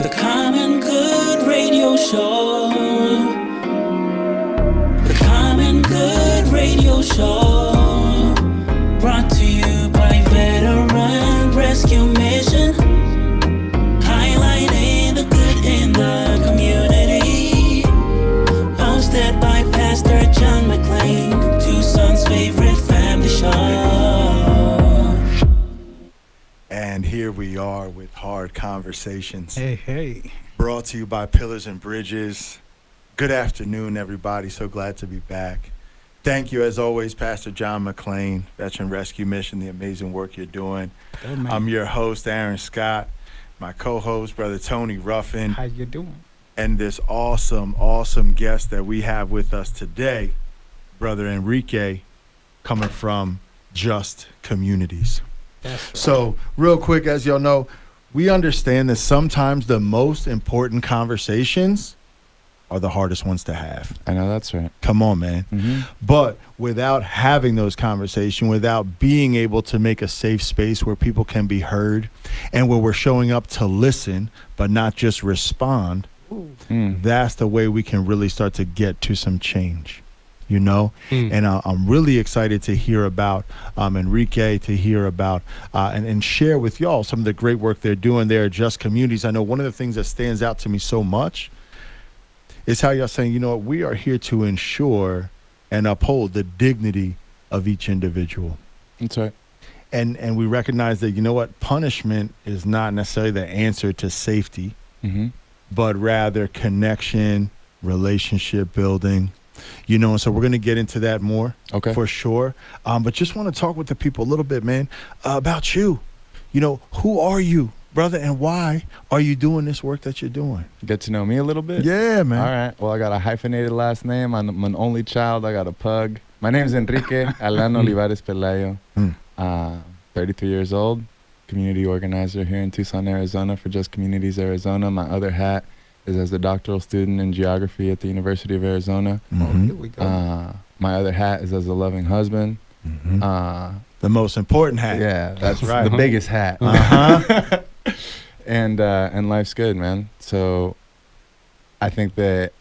The Common Good Radio Show. The Common Good Radio Show. Brought to you by Veteran Rescue Mission. Highlighting the good in the community. Hosted by Pastor John McClain, Tucson's favorite family show. And here we are with Hard Conversations. Hey. Brought to you by Pillars and Bridges. Good afternoon, everybody. So glad to be back. Thank you, as always, Pastor John McClain, Veteran Rescue Mission, the amazing work you're doing. I'm your host, Aaron Scott. My co-host, Brother Tony Ruffin. How you doing? And this awesome guest that we have with us today, Brother Enrique, coming from Just Communities. That's right. So, real quick, as y'all know, we understand that sometimes the most important conversations are the hardest ones to have. I know that's right. Come on, man. Mm-hmm. But without having those conversations, without being able to make a safe space where people can be heard and where we're showing up to listen, but not just respond, that's the way we can really start to get to some change. You know, and I'm really excited to hear about Enrique, to hear about and share with y'all some of the great work they're doing there at Just Communities. I know one of the things that stands out to me so much is how y'all saying, you know what, we are here to ensure and uphold the dignity of each individual. That's right. And we recognize that, you know what, punishment is not necessarily the answer to safety, but rather connection, relationship building. You know, and so we're going to get into that more, for sure. But just want to talk with the people a little bit, man, about you. You know, who are you, brother, and why are you doing this work that you're doing? Get to know me a little bit? Yeah, man. All right. Well, I got a hyphenated last name. I'm an only child. I got a pug. My name is Enrique Alan Olivares Pelayo. 33 years old, community organizer here in Tucson, Arizona for Just Communities Arizona. My other hat is as a doctoral student in geography at the University of Arizona. Here we go. My other hat is as a loving husband. The most important hat. Yeah, that's right. the biggest hat. And life's good, man. So I think that,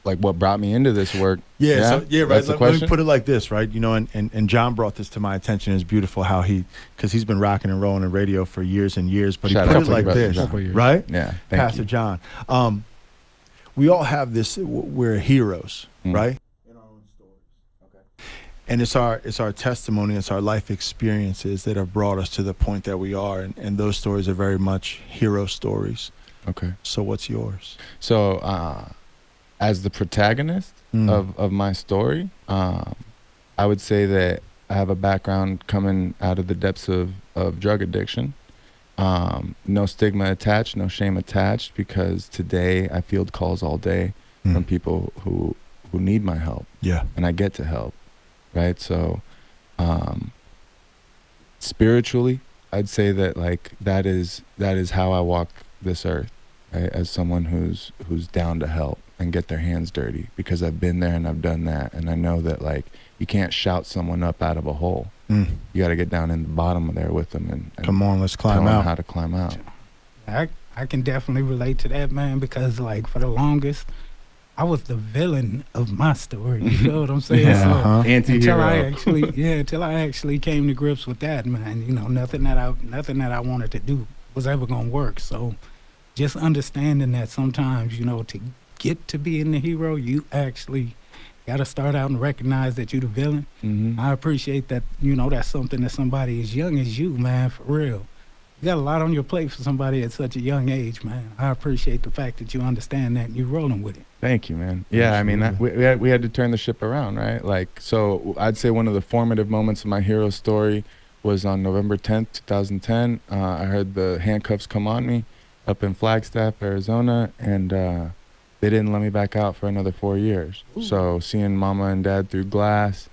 like, what brought me into this work. Right. Let me put it like this, right? You know, and John brought this to my attention. It's beautiful how because he's been rocking and rolling in radio for years and years, but Shout he put out it like to this, John. right? Yeah, Pastor John. We all have this, we're heroes, right? In our own stories. And it's our testimony, it's our life experiences that have brought us to the point that we are, and those stories are very much hero stories. Okay. So what's yours? So as the protagonist of my story, I would say that I have a background coming out of the depths of drug addiction. No stigma attached, no shame attached, because today I field calls all day from people who need my help. Yeah. And I get to help, right? So spiritually, I'd say that, like, that is how I walk this earth, right? As someone who's down to help and get their hands dirty, because I've been there and I've done that, and I know that, like, you can't shout someone up out of a hole. You got to get down in the bottom of there with them and come on, let's climb tell them out. how to climb out. I can definitely relate to that, man, because, like, for the longest, I was the villain of my story. You feel what I'm saying? Yeah, So, until I actually came to grips with that, man. You know, nothing that I wanted to do was ever gonna work. So, just understanding that sometimes, you know, to get to being the hero, you actually got to start out and recognize that you're the villain. I appreciate that, you know, that's something that somebody as young as you, man, for real. You got a lot on your plate for somebody at such a young age, man. I appreciate the fact that you understand that and you're rolling with it. Thank you, man. Yeah, I mean, we had to turn the ship around, right? Like, so I'd say one of the formative moments of my hero story was on November 10th, 2010. I heard the handcuffs come on me up in Flagstaff, Arizona, and they didn't let me back out for another 4 years. Ooh. So seeing mama and dad through glass,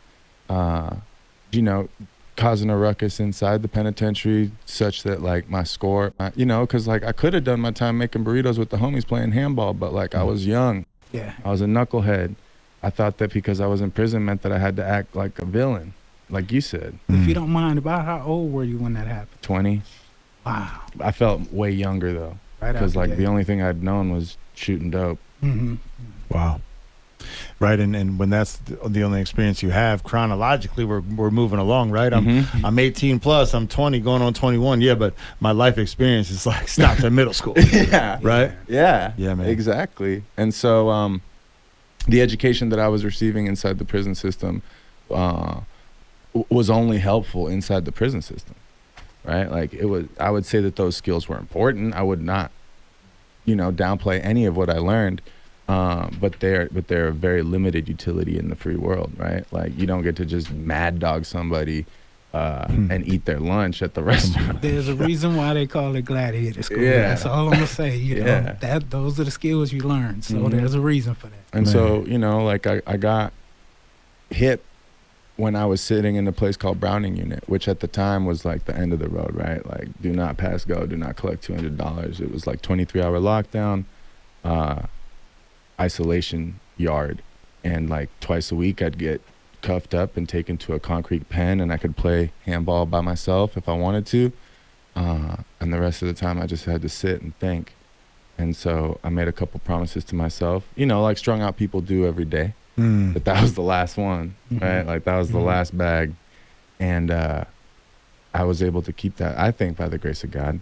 you know, causing a ruckus inside the penitentiary such that, like, my score, you know, because, like, I could have done my time making burritos with the homies playing handball, but, like, I was young. Yeah. I was a knucklehead. I thought that because I was in prison meant that I had to act like a villain, like you said. If you don't mind, about how old were you when that happened? 20. Wow. I felt way younger, though. Right because out like the the gate. only thing I'd known was shooting dope. Mm-hmm. Wow. Right, and when that's the only experience you have, chronologically, we're moving along, right? Mhm. I'm 18 plus, I'm 20, going on 21. Yeah, but my life experience is like stops at middle school, Yeah. right? Yeah. Yeah, man. Exactly. And so the education that I was receiving inside the prison system was only helpful inside the prison system, right? Like it was. I would say that those skills were important. I would not, downplay any of what I learned. But they're of very limited utility in the free world, right? Like you don't get to just mad dog somebody and eat their lunch at the restaurant. There's a reason why they call it gladiator school. Yeah. That's all I'm gonna say. Yeah. That those are the skills you learn. So Mhm. there's a reason for that. And Man. so, like I got hit when I was sitting in a place called Browning Unit, which at the time was like the end of the road, right? Like do not pass go, do not collect $200. It was like 23-hour lockdown, isolation yard. And like twice a week I'd get cuffed up and taken to a concrete pen and I could play handball by myself if I wanted to. And the rest of the time I just had to sit and think. And so I made a couple promises to myself, like strung out people do every day. Mm. But that was the last one, right? Like that was the last bag. And I was able to keep that, I think, by the grace of God.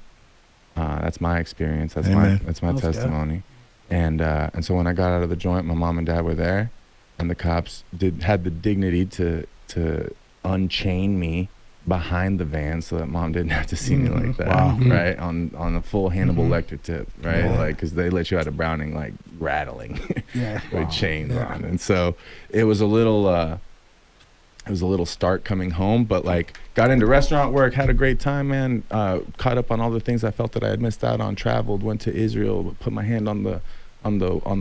That's my experience. That's Amen. my Most testimony. And so when I got out of the joint, my mom and dad were there, and the cops had the dignity to unchain me behind the van so that mom didn't have to see me like that, Wow. right? On a full Hannibal Lecter tip, right? Yeah. Like, because they let you out of Browning like rattling Yeah. with chains Yeah. on, and so it was a little stark coming home, but like got into restaurant work, had a great time, man. Caught up on all the things I felt that I had missed out on. Traveled, went to Israel, put my hand on the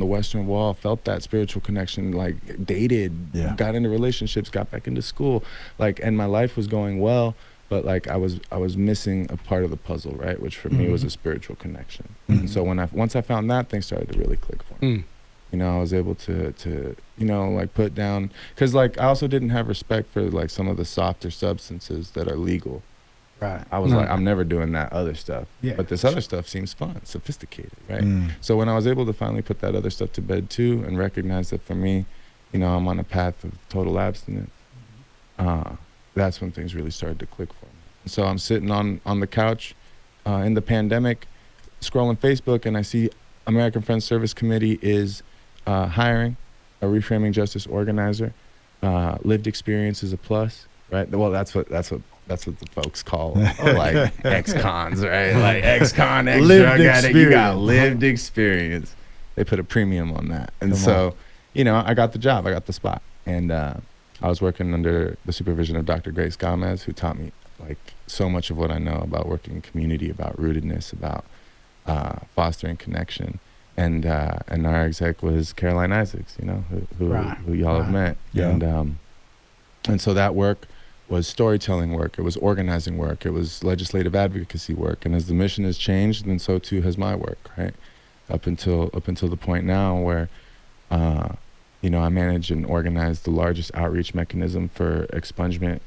Western Wall, felt that spiritual connection, like dated, Yeah. got into relationships, got back into school, like, and my life was going well, but like I was missing a part of the puzzle, right? Which for me was a spiritual connection. And so once I found that, things started to really click for me. I was able to like put down, because like I also didn't have respect for like some of the softer substances that are legal. Right. I was like, I'm never doing that other stuff. Yeah. But this other stuff seems fun, sophisticated, right? Mm. So when I was able to finally put that other stuff to bed too, and recognize that for me, I'm on a path of total abstinence, that's when things really started to click for me. So I'm sitting on the couch in the pandemic, scrolling Facebook, and I see American Friends Service Committee is hiring a reframing justice organizer. Lived experience is a plus, right? Well, that's what the folks call like ex-cons, right? Like ex-con, ex-drug addict. You got lived experience. They put a premium on that. And so, I got the job. I got the spot. And I was working under the supervision of Dr. Grace Gomez, who taught me like so much of what I know about working in community, about rootedness, about fostering connection. And our exec was Caroline Isaacs, who y'all have met. Yeah. And so that work was storytelling work, it was organizing work, it was legislative advocacy work, and as the mission has changed, then so too has my work, right? Up until the point now where, I manage and organize the largest outreach mechanism for expungement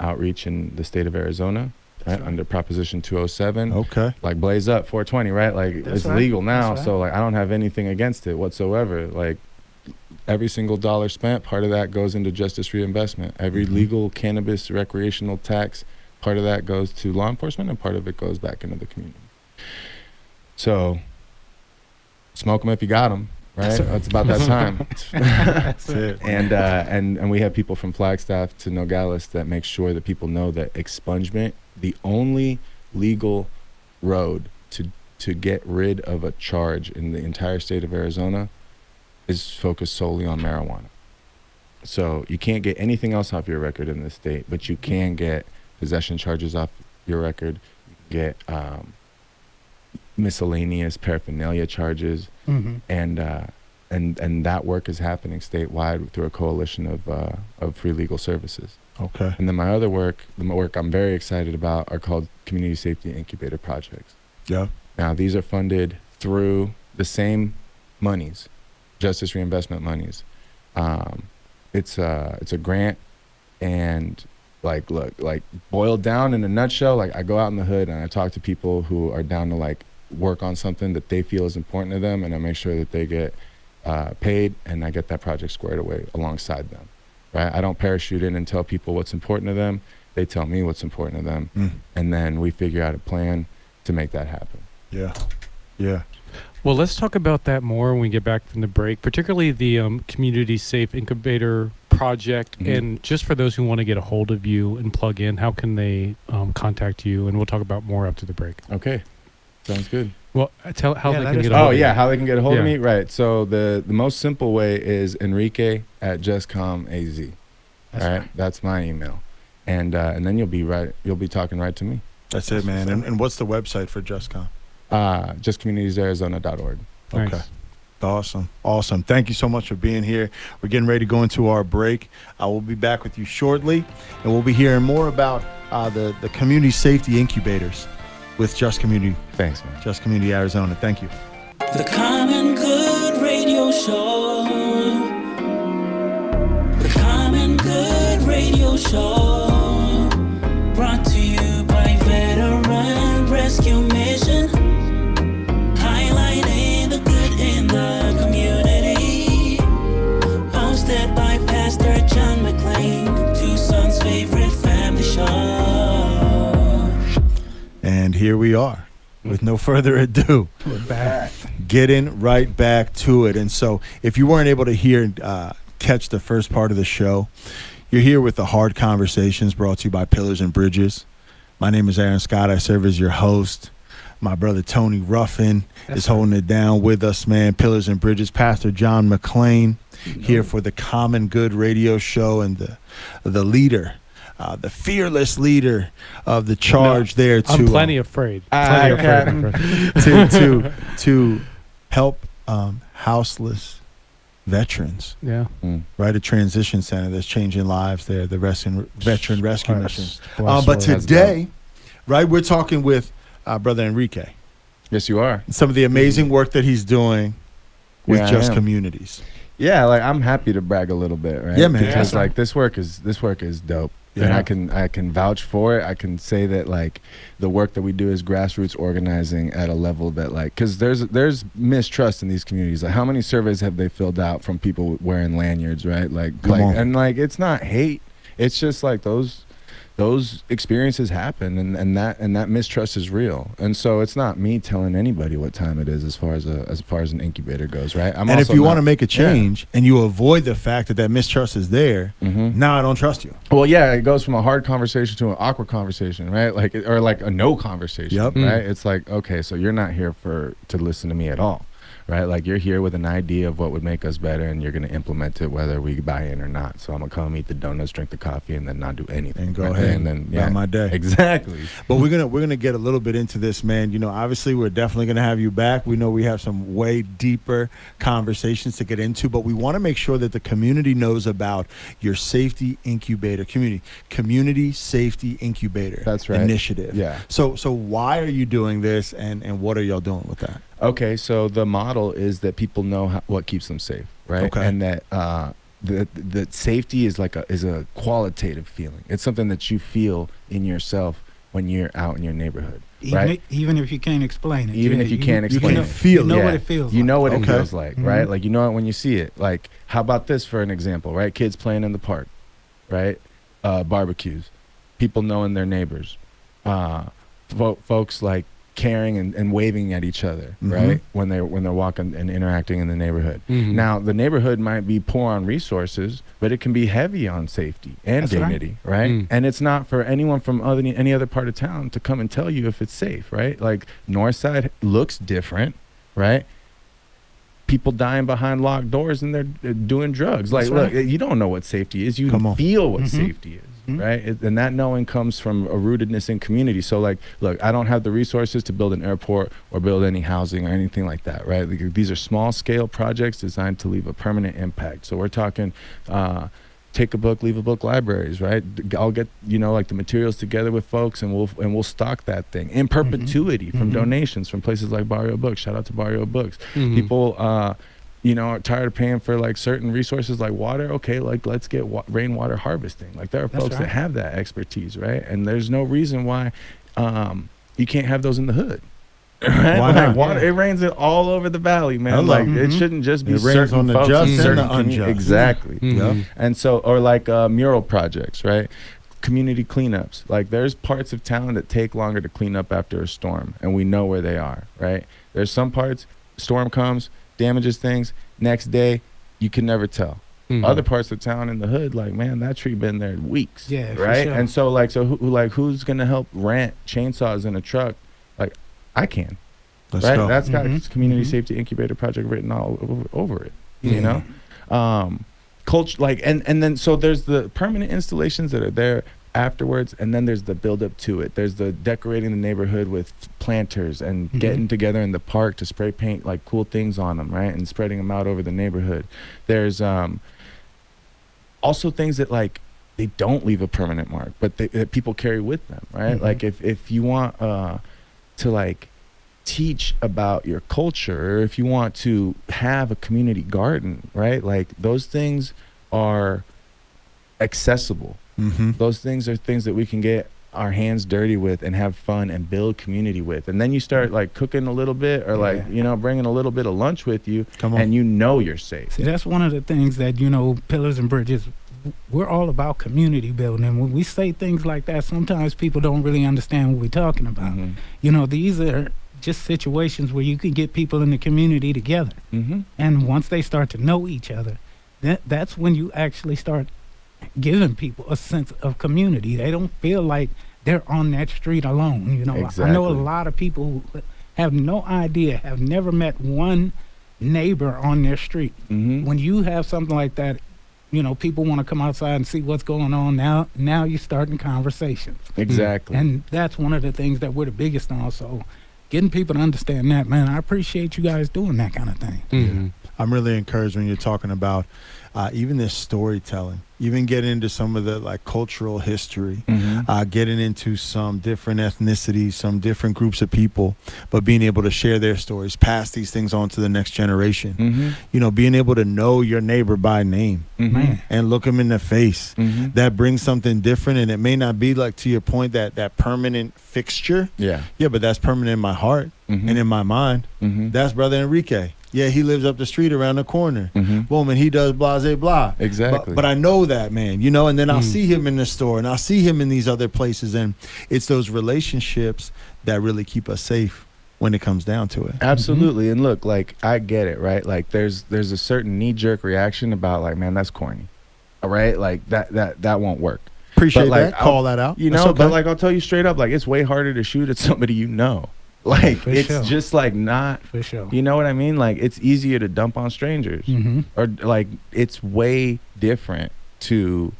outreach in the state of Arizona, right? Under Proposition 207. Okay. Like blaze up 420, right? Like That's it's right. legal now, That's right. so like I don't have anything against it whatsoever. Like every single dollar spent, part of that goes into justice reinvestment. Every legal cannabis recreational tax, part of that goes to law enforcement, and part of it goes back into the community. So smoke them if you got them, right? It's about that time. That's it. And we have people from Flagstaff to Nogales that make sure that people know that expungement, the only legal road to get rid of a charge in the entire state of Arizona, is focused solely on marijuana. So you can't get anything else off your record in this state, but you can get possession charges off your record. You can get miscellaneous paraphernalia charges, and that work is happening statewide through a coalition of free legal services. Okay. And then my other work, the work I'm very excited about, are called community safety incubator projects. Yeah. Now these are funded through the same monies, justice reinvestment monies. It's a grant, and like boiled down in a nutshell, like I go out in the hood and I talk to people who are down to like work on something that they feel is important to them, and I make sure that they get paid, and I get that project squared away alongside them, right? I don't parachute in and tell people what's important to them. They tell me what's important to them, and then we figure out a plan to make that happen. Yeah. Yeah. Well, let's talk about that more when we get back from the break, particularly the Community Safe Incubator project. And just for those who want to get a hold of you and plug in, how can they contact you? And we'll talk about more after the break. Okay, sounds good. Well, tell how they let can us get a know. hold Oh of yeah, you. how they can get a hold of Yeah. me? Right. So the most simple way is Enrique at JustComAZ. That's all right, right. that's my email, and then you'll be talking right to me. That's it, man. And what's the website for JustCom? JustCommunitiesArizona.org. Nice. Okay. Awesome. Thank you so much for being here. We're getting ready to go into our break. I will be back with you shortly, and we'll be hearing more about the community safety incubators with Just Community Arizona. Thank you. The Common Good Radio Show. The Common Good Radio Show. Brought to you by Veteran Rescue Mission. Highlighting the good in the community. Hosted by Pastor John McClain, Tucson's favorite family show. And here we are. With no further ado, We're back. getting right back to it. And so if you weren't able to catch the first part of the show, you're here with the Hard Conversations brought to you by Pillars and Bridges. My name is Aaron Scott. I serve as your host. My brother Tony Ruffin is holding it down with us, man. Pillars and Bridges. Pastor John McClain here for the Common Good Radio Show, and the leader, the fearless leader of the charge there to I'm plenty afraid. to help houseless veterans, Yeah. right? A transition center that's changing lives there, the Veteran Rescue Mission. Bless But her. today, right, we're talking with Brother Enrique. Yes, you are. Some of the amazing work that he's doing with Yeah, I Just am. Communities. Yeah, like I'm happy to brag a little bit, right? Yeah, man. Because Yeah. like this work is dope. Yeah. And I can vouch for it. I can say that like the work that we do is grassroots organizing at a level that like, because there's mistrust in these communities. Like how many surveys have they filled out from people wearing lanyards, right? Come on. And like it's not hate. It's just like those experiences happen, and that mistrust is real. And so it's not me telling anybody what time it is as far as an incubator goes, right? And if you want to make a change and you avoid the fact that mistrust is there, now I don't trust you. Well, yeah, it goes from a hard conversation to an awkward conversation, right? Like, or like a no conversation, Yep. right? It's like, okay, so you're not here to listen to me at all, right? Like you're here with an idea of what would make us better, and you're going to implement it whether we buy in or not. So I'm gonna come eat the donuts, drink the coffee, and then not do anything. And go right? ahead and then about my day. Exactly. But we're gonna get a little bit into this, man. You know, obviously we're definitely gonna have you back. We know we have some way deeper conversations to get into, but we want to make sure that the community knows about your safety incubator, community safety incubator. That's right. Initiative. Yeah. So why are you doing this, and what are y'all doing with that? Okay, so the model is that people know what keeps them safe, right? Okay. And that that safety is like a qualitative feeling. It's something that you feel in yourself when you're out in your neighborhood, right? Even if you can't explain it. Even if you can't explain can it. feel you know it. what it feels You like. know what it Okay. feels like, right? Like you know it when you see it. Like how about this for an example, right? Kids playing in the park, right? Barbecues, people knowing their neighbors, folks like caring and waving at each other, right? When they're walking and interacting in the neighborhood. Mhm. Now the neighborhood might be poor on resources, but it can be heavy on safety and That's right. dignity, right? Mm. And it's not for anyone from any other part of town to come and tell you if it's safe, right? Like Northside looks different, right? People dying behind locked doors and they're doing drugs. Like, That's look, right. you don't know what safety is. You Come on. feel what Mhm. safety is, Mhm. right? And that knowing comes from a rootedness in community. So, like, look, I don't have the resources to build an airport or build any housing or anything like that, right? Like, these are small scale projects designed to leave a permanent impact. So we're talking take a book, leave a book libraries, right? I'll get, like the materials together with folks and we'll stock that thing in perpetuity from donations from places like Barrio Books. Shout out to Barrio Books. Mhm. People, are tired of paying for like certain resources like water. Okay, like let's get rainwater harvesting. Like there are That's folks right. that have that expertise, right? And there's no reason why you can't have those in the hood, Right? Why Like, not? water, it rains it all over the valley, man. Hello. Like it Mhm. shouldn't just be It rains certain on the folks just in and certain the unjust. Exactly. Mhm. And so, or like mural projects, right? Community cleanups. Like there's parts of town that take longer to clean up after a storm, and we know where they are, right? There's some parts, storm comes, damages things. Next day, you can never tell. Mhm. Other parts of town in the hood, like, man, that tree been there weeks. Yeah, for right. sure. And so who's gonna help rent chainsaws in a truck? Like, I can. Let's Right. go. That's got Mhm. community Mhm. safety incubator project written all over it. Yeah. You know, culture, like, and then so there's the permanent installations that are there afterwards, and then there's the build up to it. There's the decorating the neighborhood with planters and Mhm. getting together in the park to spray paint like cool things on them, right, and spreading them out over the neighborhood. There's also things that like they don't leave a permanent mark, but that people carry with them, right? Mhm. Like if you want to like teach about your culture, or if you want to have a community garden, right? Like those things are accessible. Mm-hmm. Those things are things that we can get our hands dirty with and have fun and build community with. And then you start like cooking a little bit, or like, Yeah. you know, bringing a little bit of lunch with you, Come on. and you know you're safe. See, that's one of the things that, Pillars and Bridges, we're all about community building. And when we say things like that, sometimes people don't really understand what we're talking about. Mhm. These are just situations where you can get people in the community together. Mhm. And once they start to know each other, that's when you actually start giving people a sense of community. They don't feel like they're on that street alone. I know a Exactly. lot of people who have no idea, have never met one neighbor on their street. Mhm. When you have something like that, people want to come outside and see what's going on. Now you're starting conversations. Exactly. And that's one of the things that we're the biggest on. So getting people to understand that, man, I appreciate you guys doing that kind of thing. Mhm. I'm really encouraged when you're talking about even this storytelling, even getting into some of the like cultural history, Mhm. getting into some different ethnicities, some different groups of people, but being able to share their stories, pass these things on to the next generation. Mhm. Being able to know your neighbor by name Mhm. Man, and look them in the face. Mhm. That brings something different, and it may not be like, to your point, that permanent fixture. Yeah. Yeah, but that's permanent in my heart Mhm. and in my mind. Mhm. That's Brother Enrique. Yeah, he lives up the street around the corner. Mhm. Boom, and he does blase blah. Exactly. But I know that, man, and then I'll Mm. see him in the store, and I'll see him in these other places, and it's those relationships that really keep us safe when it comes down to it. Absolutely. And look, like, I get it, right? Like there's a certain knee-jerk reaction about like, man, that's corny. All right? Like that won't work. Appreciate But, like, that. Call that out. You That's know, okay. but like I'll tell you straight up, like it's way harder to shoot at somebody you know. Like For it's sure. just like not, for sure. you know what I mean? Like it's easier to dump on strangers. Mm-hmm. Or like it's way different to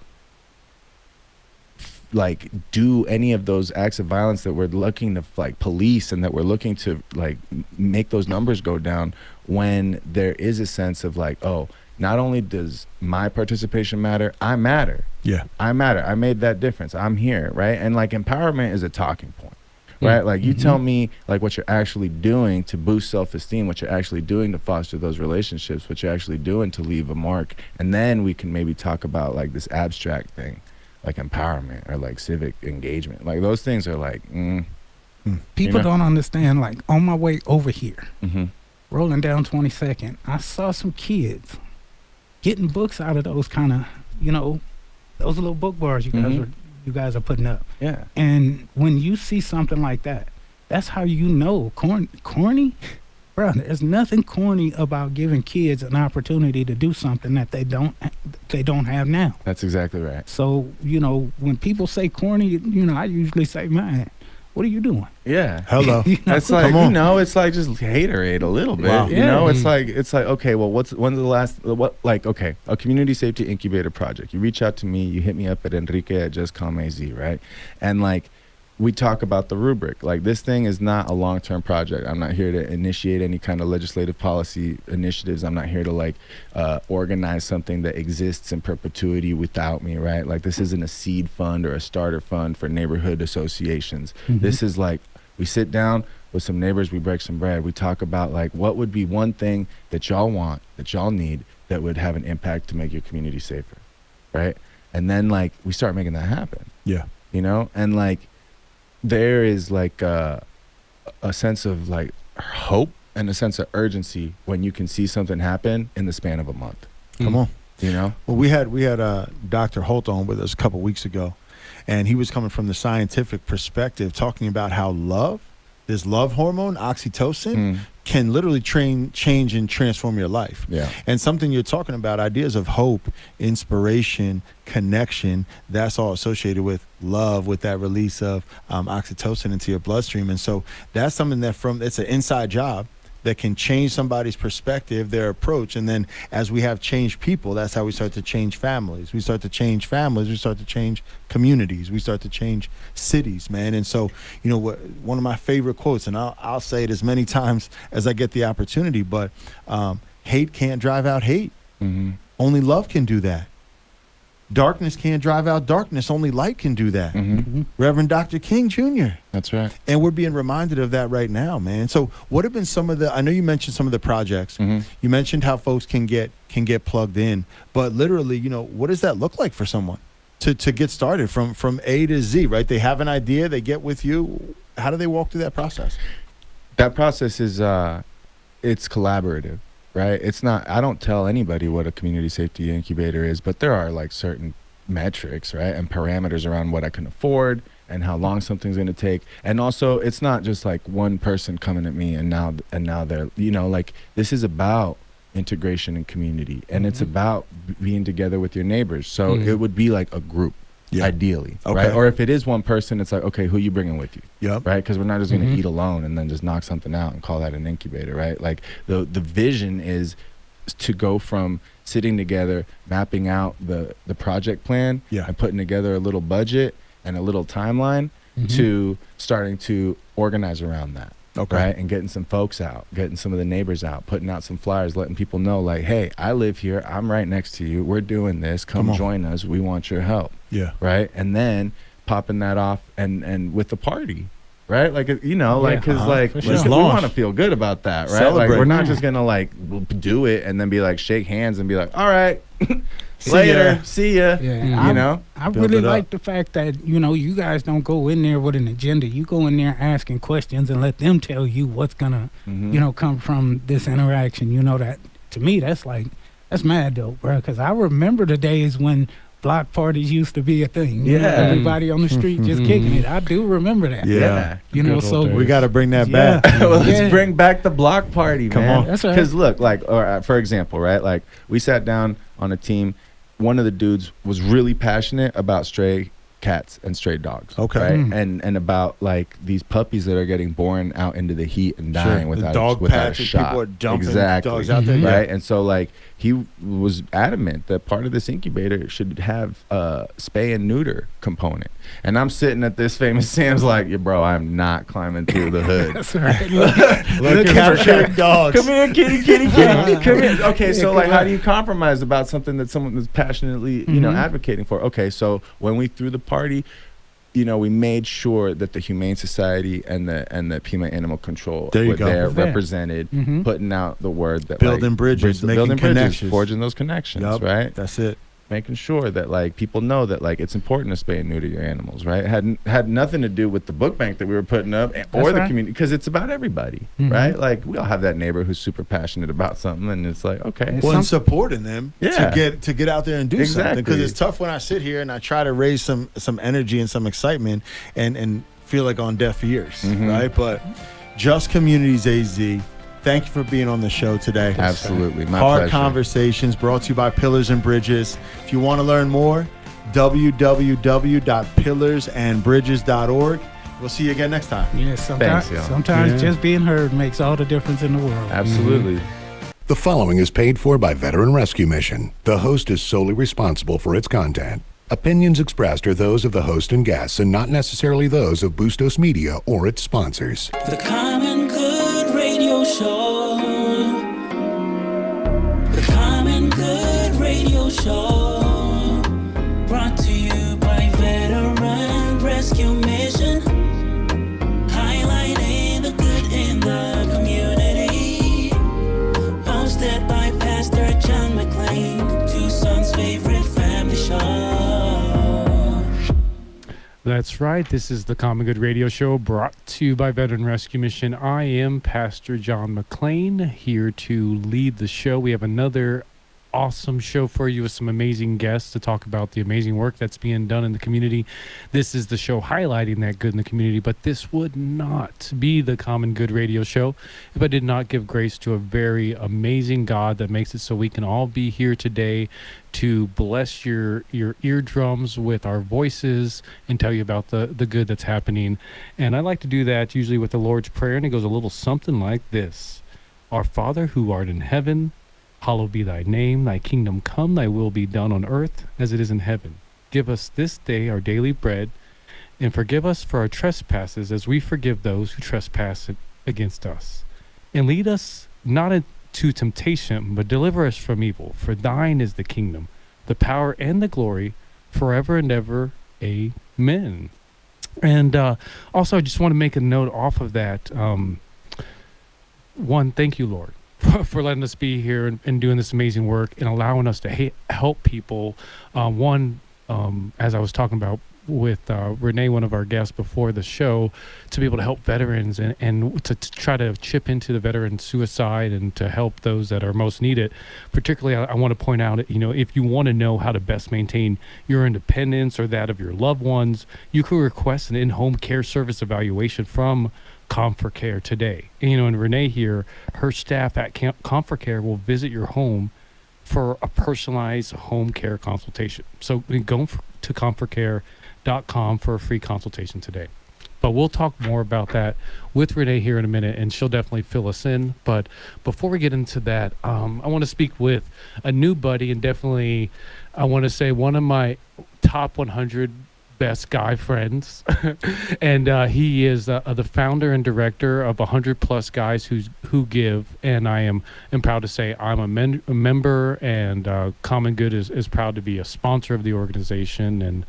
like do any of those acts of violence that we're looking to like police, and that we're looking to like make those numbers go down, when there is a sense of like, oh, not only does my participation matter, I matter. Yeah. I matter. I made that difference. I'm here, right? And like empowerment is a talking point, right? Like you tell me like what you're actually doing to boost self-esteem, what you're actually doing to foster those relationships, what you're actually doing to leave a mark, and then we can maybe talk about like this abstract thing, like empowerment or like civic engagement. Like those things are like, People know? don't understand. Like on my way over here, mm-hmm. rolling down 22nd, I saw some kids getting books out of those kind of, those little book bars you guys are putting up. Yeah. And when you see something like that, that's how you know corny. Bro, there's nothing corny about giving kids an opportunity to do something that they don't have now. That's exactly right. So, when people say corny, I usually say, man, what are you doing? Yeah. Hello. That's like, Come on. it's like just haterade a little bit. Wow. You know, Yeah. it's like, okay, well, when's the last, okay, a community safety incubator project. You reach out to me, you hit me up at Enrique at Just Calm AZ, right? And like, we talk about the rubric. Like, this thing is not a long-term project. I'm not here to initiate any kind of legislative policy initiatives. I'm not here to like organize something that exists in perpetuity without me, right? Like, this isn't a seed fund or a starter fund for neighborhood associations. This is like, we sit down with some neighbors, we break some bread. We talk about like, what would be one thing that y'all want, that y'all need, that would have an impact to make your community safer, right? And then like, we start making that happen. Yeah. And like, there is like a sense of like hope and a sense of urgency when you can see something happen in the span of a month. Come on. You know? Well, we had Dr. Holt on with us a couple weeks ago, and he was coming from the scientific perspective, talking about how this love hormone, oxytocin, can literally change and transform your life. Yeah. And something you're talking about, ideas of hope, inspiration, connection, that's all associated with love, with that release of oxytocin into your bloodstream. And so that's something that it's an inside job that can change somebody's perspective, their approach. And then as we have changed people, that's how we start to change families. We start to change families. We start to change communities. We start to change cities, man. And so, you know, one of my favorite quotes, and I'll say it as many times as I get the opportunity, but hate can't drive out hate. Mm-hmm. Only love can do that. Darkness can't drive out darkness. Only light can do that. Mm-hmm. Reverend Dr. King Jr. That's right. And we're being reminded of that right now, man. So what have been some of I know you mentioned some of the projects. Mm-hmm. You mentioned how folks can get plugged in, but literally, you know, what does that look like for someone to get started from A to Z, right? They have an idea, they get with you. How do they walk through that process? That process is, it's collaborative. Right. It's not, I don't tell anybody what a community safety incubator is, but there are like certain metrics, right, and parameters around what I can afford and how long something's going to take. And also, it's not just like one person coming at me and now they're, you know, like this is about integration and community, and it's about being together with your neighbors. So it would be like a group. Yeah. Ideally, okay. Right? Or if it is one person, it's like, okay, who you bringing with you? Yep. Right? Because we're not just going to eat alone and then just knock something out and call that an incubator, right? Like the vision is to go from sitting together, mapping out the project plan, and putting together a little budget and a little timeline to starting to organize around that. Okay. Right. And getting some folks out, getting some of the neighbors out, putting out some flyers, letting people know like, hey, I live here. I'm right next to you. We're doing this. Come join us. We want your help. Yeah. Right. And then popping that off and with the party. Right. Like, you know, like, cause like, we want to feel good about that. Right. Celebrate. Like, we're not just going to like do it and then be like, shake hands and be like, all right. Later, see ya. Yeah, you know, I really like the fact that, you know, you guys don't go in there with an agenda. You go in there asking questions and let them tell you what's gonna, you know, come from this interaction. You know, that to me, that's mad dope, bro. Because I remember the days when block parties used to be a thing. You know, everybody on the street just kicking it. I do remember that. Yeah. You know, so we got to bring that back. Well, let's bring back the block party, man. Come on. That's right. Because look, like, or for example, right? Like, we sat down on a team. One of the dudes was really passionate about stray cats and stray dogs. Okay. Right? And about like these puppies that are getting born out into the heat and dying without a shot. People are dumping dogs out there. Right. And so like he was adamant that part of this incubator should have a spay and neuter component. And I'm sitting at this Famous Sam's like, yeah, bro, I'm not climbing through the hood. That's right. Look capturing dogs. Come here, kitty. Come here. Okay, so like, how do you compromise about something that someone is passionately, you know, advocating for? Okay, so when we threw the party, you know, we made sure that the Humane Society and the Pima Animal Control were there, represented, putting out the word that building bridges, making connections, forging those connections, right? That's it. Making sure that like people know that like it's important to spay and neuter your animals, right? It had nothing to do with the book bank that we were putting up or the community, because it's about everybody, right? Like we all have that neighbor who's super passionate about something, and it's like, okay, well, and supporting them to get out there and do something, because it's tough when I sit here and I try to raise some energy and some excitement and feel like on deaf ears, right? But Just Communities AZ. Thank you for being on the show today. Absolutely. My Hard pleasure. Conversations brought to you by Pillars and Bridges. If you want to learn more, www.pillarsandbridges.org. We'll see you again next time. Yeah, sometimes just being heard makes all the difference in the world. Absolutely. The following is paid for by Veteran Rescue Mission. The host is solely responsible for its content. Opinions expressed are those of the host and guests and not necessarily those of Bustos Media or its sponsors. The Common Good Radio Show. The Common Good Radio Show. Brought to you by Veteran Rescue Mission. Highlighting the good in the community. Hosted by Pastor John McClain. Tucson's favorite family show. That's right. This is the Common Good Radio Show brought to you by Veteran Rescue Mission. I am Pastor John McLean here to lead the show. We have another awesome show for you with some amazing guests to talk about the amazing work that's being done in the community. This is the show highlighting that good in the community, but this would not be the Common Good Radio Show if I did not give grace to a very amazing God that makes it so we can all be here today to bless your eardrums with our voices and tell you about the good that's happening. And I like to do that usually with the Lord's Prayer, and it goes a little something like this. Our Father who art in heaven, hallowed be thy name, thy kingdom come, thy will be done on earth as it is in heaven. Give us this day our daily bread, and forgive us for our trespasses as we forgive those who trespass against us. And lead us not into temptation, but deliver us from evil. For thine is the kingdom, the power, and the glory, forever and ever. Amen. And also, I just want to make a note off of that. One, thank you, Lord, for letting us be here and doing this amazing work and allowing us to help people. As I was talking about with Renee, one of our guests before the show, to be able to help veterans and to try to chip into the veteran suicide and to help those that are most needed. Particularly, I want to point out, if you want to know how to best maintain your independence or that of your loved ones, you can request an in-home care service evaluation from Comfort Care today. And Renee here, her staff at Comfort Care will visit your home for a personalized home care consultation. So go to comfortcare.com for a free consultation today. But we'll talk more about that with Renee here in a minute, and she'll definitely fill us in. But before we get into that, I want to speak with a new buddy, and definitely I want to say one of my top 100 best guy friends. And he is the founder and director of 100 Plus Guys Who Give, and I am proud to say I'm a member, and Common Good is proud to be a sponsor of the organization. And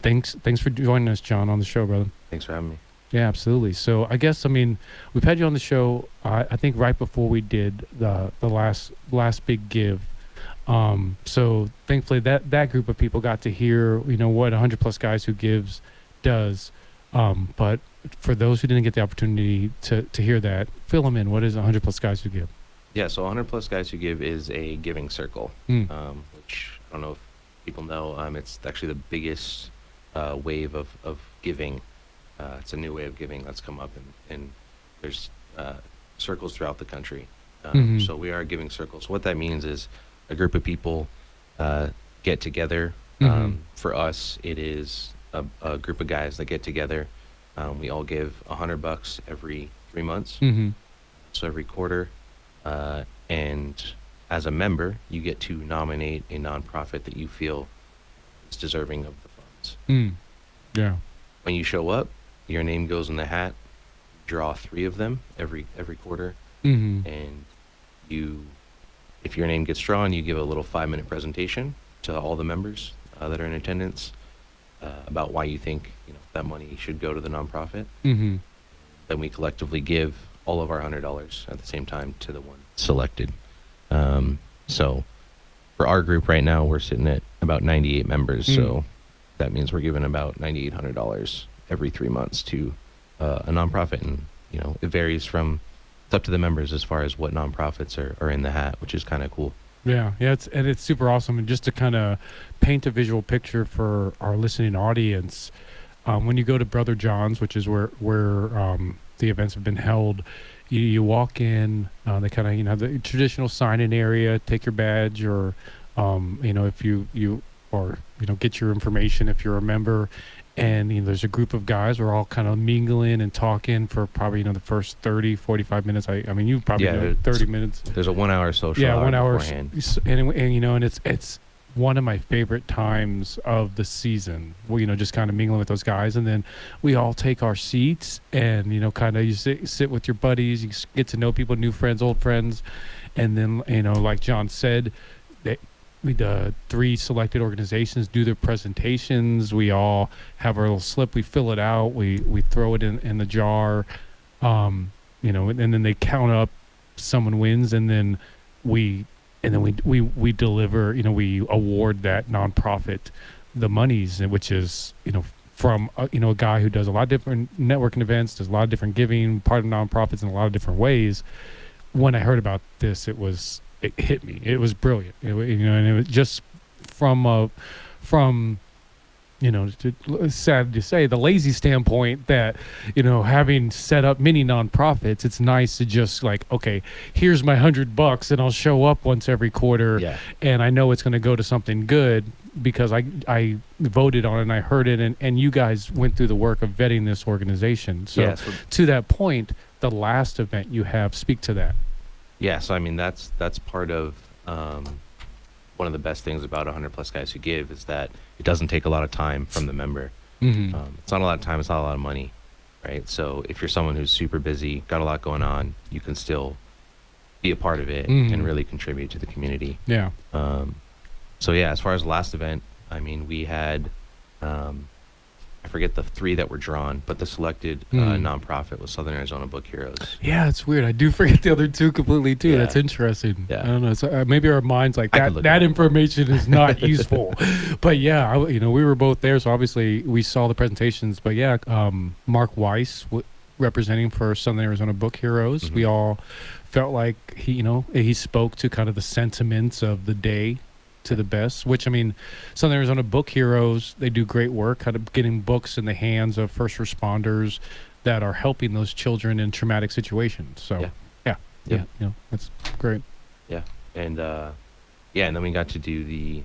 thanks for joining us, John, on the show, brother. Thanks for having me. Yeah, absolutely. So I guess, we've had you on the show, I think right before we did the last big give. So thankfully that group of people got to hear, what 100 Plus Guys Who Gives does. But for those who didn't get the opportunity to hear that, fill them in. What is 100 Plus Guys Who Give? Yeah, so 100 Plus Guys Who Give is a giving circle, which I don't know if people know. It's actually the biggest wave of giving. It's a new way of giving that's come up, and there's circles throughout the country. So we are giving circles. What that means is a group of people get together. For us, it is a group of guys that get together. We all give $100 every 3 months, so every quarter. And as a member, you get to nominate a nonprofit that you feel is deserving of the funds. Yeah. When you show up, your name goes in the hat. Draw 3 of them every quarter, and if your name gets drawn, you give a little 5-minute presentation to all the members that are in attendance about why you think that money should go to the nonprofit. Then we collectively give all of our $100 at the same time to the one selected. So for our group right now, we're sitting at about 98 members. So that means we're giving about $9,800 every 3 months to a nonprofit, and it varies from. It's up to the members as far as what nonprofits are in the hat, which is kind of cool. Yeah, it's super awesome. And just to kind of paint a visual picture for our listening audience, when you go to Brother John's, which is where the events have been held, you walk in. They kind of the traditional sign-in area. Take your badge, or if you get your information if you're a member. And there's a group of guys. We're all kind of mingling and talking for probably the first 30, 45 minutes. You probably 30 minutes. There's a 1 hour social. Yeah, 1 hour. Beforehand. And it's one of my favorite times of the season. Just kind of mingling with those guys, and then we all take our seats, and you sit with your buddies. You get to know people, new friends, old friends, and then like John said, the 3 selected organizations do their presentations. We all have our little slip. We fill it out. We throw it in the jar, and then they count up. Someone wins, and then we deliver. We award that nonprofit the monies, which is from a guy who does a lot of different networking events, does a lot of different giving, part of nonprofits in a lot of different ways. When I heard about this, it hit me. It was brilliant. And it was just from sad to say, the lazy standpoint that, having set up many nonprofits, it's nice to just like, okay, here's my $100 and I'll show up once every quarter. Yeah. And I know it's going to go to something good because I voted on it and I heard it. And you guys went through the work of vetting this organization. So to that point, the last event you have, speak to that. Yeah. So, I mean, that's part of, one of the best things about 100 Plus Guys Who Give is that it doesn't take a lot of time from the member. Mm-hmm. It's not a lot of time. It's not a lot of money, right? So if you're someone who's super busy, got a lot going on, you can still be a part of it and really contribute to the community. Yeah. So yeah, as far as the last event, I mean, we had, I forget the 3 that were drawn, but the selected nonprofit was Southern Arizona Book Heroes. Yeah, it's weird. I do forget the other 2 completely too. Yeah. That's interesting. Yeah. I don't know. So, maybe our minds like I could look that it up. information is not useful. But yeah, we were both there, so obviously we saw the presentations. But yeah, Mark Weiss representing for Southern Arizona Book Heroes. Mm-hmm. We all felt like he spoke to kind of the sentiments of the day to the best, which, I mean, Southern Arizona Book Heroes, they do great work kind of getting books in the hands of first responders that are helping those children in traumatic situations. So yeah, that's great. Yeah. And and then we got to do the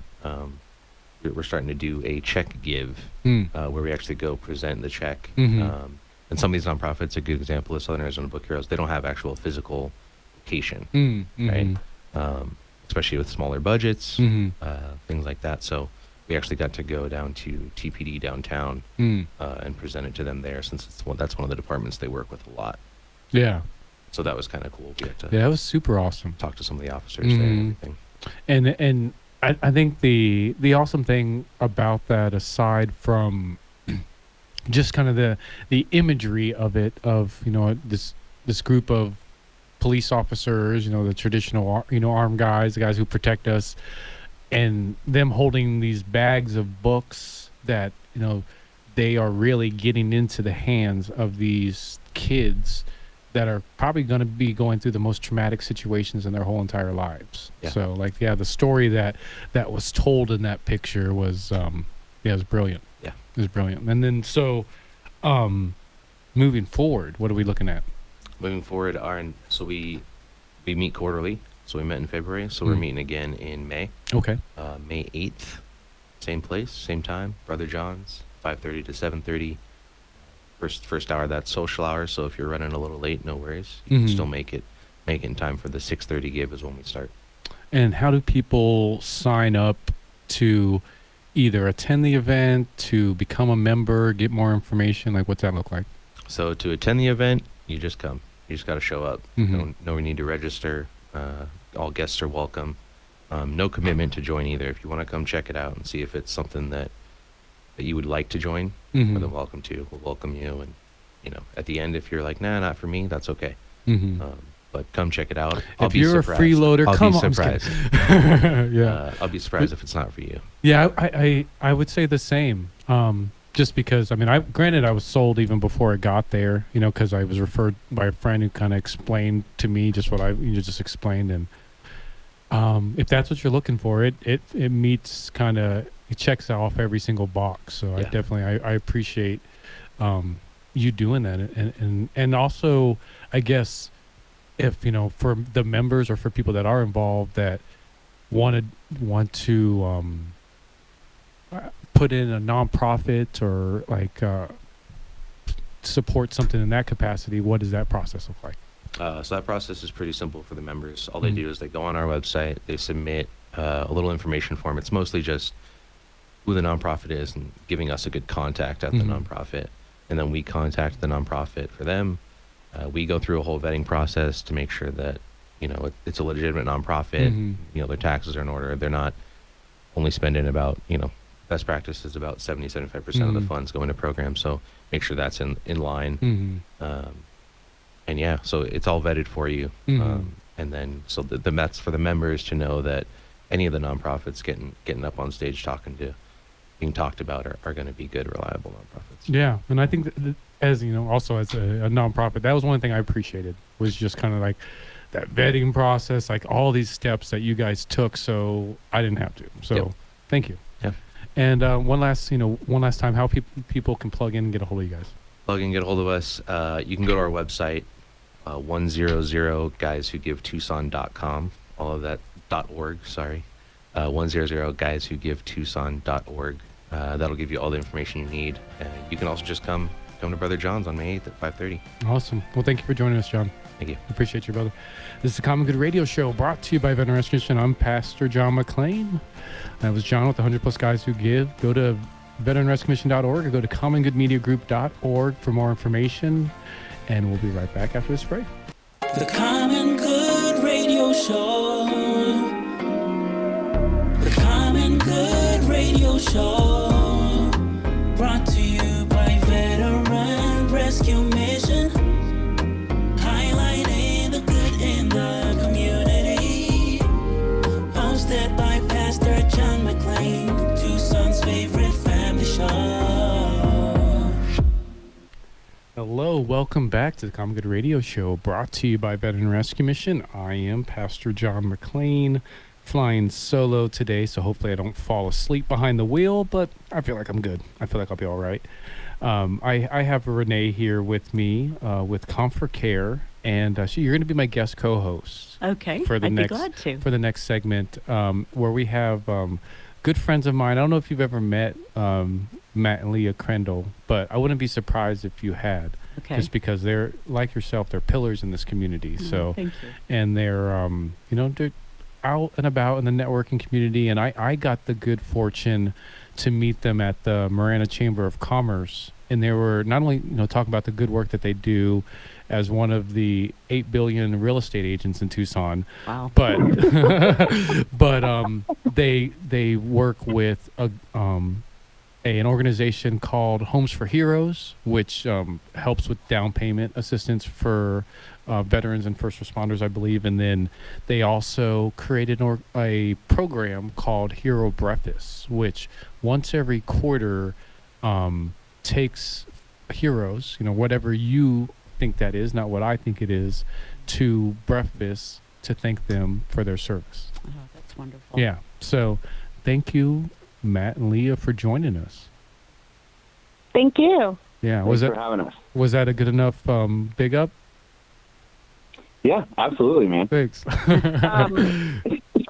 we're starting to do a check give where we actually go present the check. Mhm. And some of these nonprofits, a good example is Southern Arizona Book Heroes, they don't have actual physical location, right? Especially with smaller budgets, things like that. So we actually got to go down to TPD downtown and present it to them there, since that's one of the departments they work with a lot. Yeah. So that was kind of cool. We got to That was super awesome. talk to some of the officers there and everything. And I think the awesome thing about that, aside from just kind of the imagery of it, of this group of police officers, the traditional armed guys, the guys who protect us, and them holding these bags of books that they are really getting into the hands of these kids that are probably going to be going through the most traumatic situations in their whole entire lives. Yeah. So the story that was told in that picture was it was brilliant. Yeah. It was brilliant. And then so moving forward, what are we looking at? Moving forward, so we meet quarterly. So we met in February. So we're meeting again in May. Okay. May 8th, same place, same time. Brother John's, 5:30 to 7:30. First hour, that's social hour. So if you're running a little late, no worries. You can still make it in time for the 6:30 give is when we start. And how do people sign up to either attend the event, to become a member, get more information? Like, what's that look like? So to attend the event, you just come. You just got to show up. No need to register. All guests are welcome. No commitment to join either. If you want to come check it out and see if it's something that you would like to join, more than welcome to. We'll welcome you. And, at the end, if you're like, nah, not for me, that's okay. But come check it out. If you're a freeloader, come on. I'll be surprised. Yeah. I'll be surprised if it's not for you. Yeah, I would say the same. Just because, I mean, I was sold even before I got there, because I was referred by a friend who kind of explained to me just what you just explained. And if that's what you're looking for, it meets it checks off every single box. So Yeah. I appreciate you doing that. And also, I guess, if, for the members or for people that are involved that want to put in a nonprofit or support something in that capacity, what does that process look like? So that process is pretty simple for the members. All they do is they go on our website, they submit a little information form. It's mostly just who the nonprofit is and giving us a good contact at the nonprofit. And then we contact the nonprofit for them. We go through a whole vetting process to make sure that, it's a legitimate nonprofit. Their taxes are in order. They're not only spending about, best practice is about 70-75% of the funds go into programs. So make sure that's in line. And yeah, so it's all vetted for you. And then, so that's for the members to know that any of the nonprofits getting up on stage talking to, being talked about are going to be good, reliable nonprofits. Yeah, and I think that as you know, also as a nonprofit, that was one thing I appreciated, was just kind of like that vetting process, like all these steps that you guys took, so I didn't have to. So Yep. thank you. Yeah. And one last time, how people can plug in and get a hold of you guys. Plug in, get a hold of us. You can go to our website, 100guyswhogivetucson.com. All of that .org. Sorry, 100guyswhogivetucson.org. That'll give you all the information you need. You can also just come to Brother John's on May 8th at 5:30. Awesome. Well, thank you for joining us, John. Thank you. Appreciate you, brother. This is the Common Good Radio Show, brought to you by Veteran Rescue Mission. I'm Pastor John McClain. That was John with the 100 Plus Guys Who Give. Go to veteranrescuemission.org or go to commongoodmediagroup.org for more information. And we'll be right back after this break. The Common Good Radio Show. The Common Good Radio Show. Brought to you by Veteran Rescue Mission. Highlighting the good in the community. Hosted by Pastor John McClain, Tucson's favorite family show. Hello, welcome back to the Common Good Radio Show, brought to you by Veteran Rescue Mission. I am Pastor John McClain, flying solo today, so hopefully I don't fall asleep behind the wheel, but I feel like I'm good. I feel like I'll be all right. I have Renee here with me with Comfort Care, and you're going to be my guest co-host. Okay, for the I'd next, be glad to. For the next segment, where we have good friends of mine. I don't know if you've ever met Matt and Leah Crendel, but I wouldn't be surprised if you had. Okay. Just because they're, like yourself, they're pillars in this community. So, thank you. and they're, they're out and about in the networking community. And I got the good fortune to meet them at the Marana Chamber of Commerce. And they were not only, talking about the good work that they do as one of the 8 billion real estate agents in Tucson. Wow. But, they work with an organization called Homes for Heroes, which helps with down payment assistance for veterans and first responders, I believe. And then they also created a program called Hero Breakfast, which once every quarter takes heroes, whatever you think that is, not what I think it is, to breakfast to thank them for their service. Oh, that's wonderful. Yeah. So thank you, Matt and Leah, for joining us. Thank you. Yeah. Thanks for having us. Was that a good enough big up? Yeah, absolutely, man. Thanks.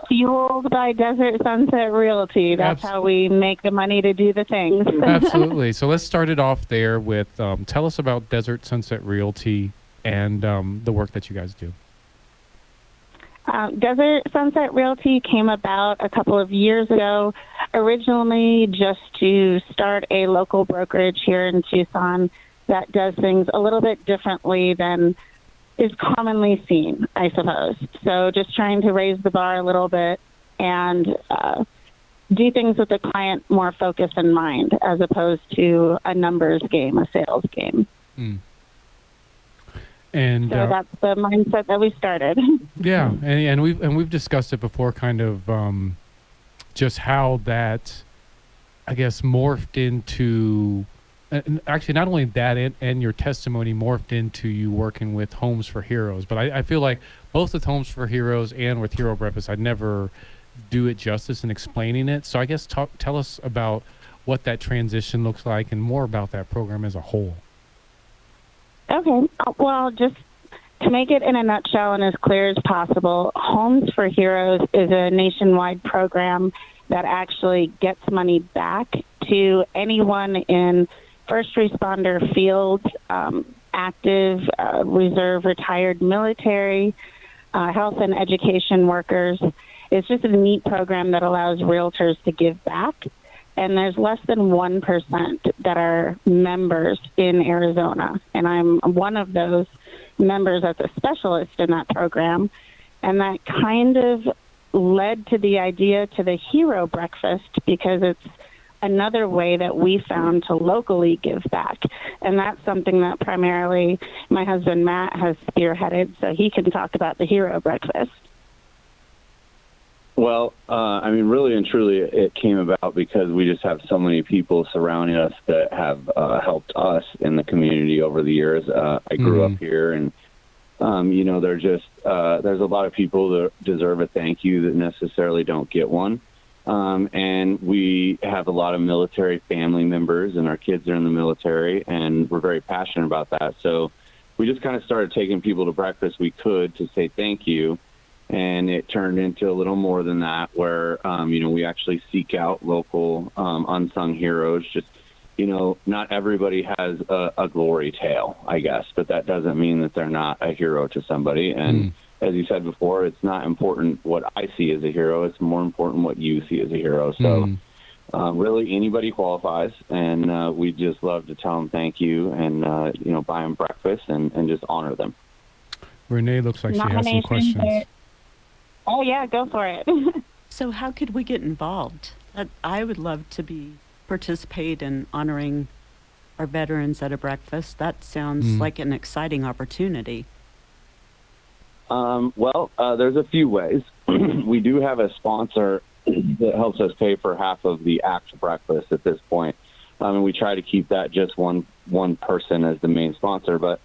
Fueled by Desert Sunset Realty. That's how we make the money to do the things. Absolutely. So let's start it off there with tell us about Desert Sunset Realty and the work that you guys do. Desert Sunset Realty came about a couple of years ago, originally just to start a local brokerage here in Tucson that does things a little bit differently than is commonly seen, I suppose. So just trying to raise the bar a little bit and do things with the client more focus in mind as opposed to a numbers game, a sales game. Mm. And so that's the mindset that we started. Yeah, and we've discussed it before, kind of just how that, I guess, morphed into. And actually, not only that, and your testimony morphed into you working with Homes for Heroes. But I feel like both with Homes for Heroes and with Hero Breakfast, I'd never do it justice in explaining it. So I guess tell us about what that transition looks like and more about that program as a whole. Okay. Well, just to make it in a nutshell and as clear as possible, Homes for Heroes is a nationwide program that actually gets money back to anyone in first responder fields, active, reserve, retired military, health and education workers. It's just a neat program that allows realtors to give back. And there's less than 1% that are members in Arizona. And I'm one of those members as a specialist in that program. And that kind of led to the idea to the Hero Breakfast because it's another way that we found to locally give back. And that's something that primarily my husband, Matt, has spearheaded, so he can talk about the Hero Breakfast. Well, I mean, really and truly, it came about because we just have so many people surrounding us that have helped us in the community over the years. I grew up here, and you know, there's a lot of people that deserve a thank you that necessarily don't get one. And we have a lot of military family members, and our kids are in the military, and we're very passionate about that. So we just kind of started taking people to breakfast we could to say thank you. And it turned into a little more than that, where, you know, we actually seek out local unsung heroes. Just, you know, not everybody has a glory tale, I guess, but that doesn't mean that they're not a hero to somebody. And as you said before, it's not important what I see as a hero. It's more important what you see as a hero. So really anybody qualifies, and we just love to tell them thank you and, you know, buy them breakfast and just honor them. Renee looks like she has some questions. Oh, yeah, go for it. So how could we get involved? I would love to participate in honoring our veterans at a breakfast. That sounds like an exciting opportunity. Well, there's a few ways. We do have a sponsor that helps us pay for half of the actual breakfast at this point. And we try to keep that just one person as the main sponsor, but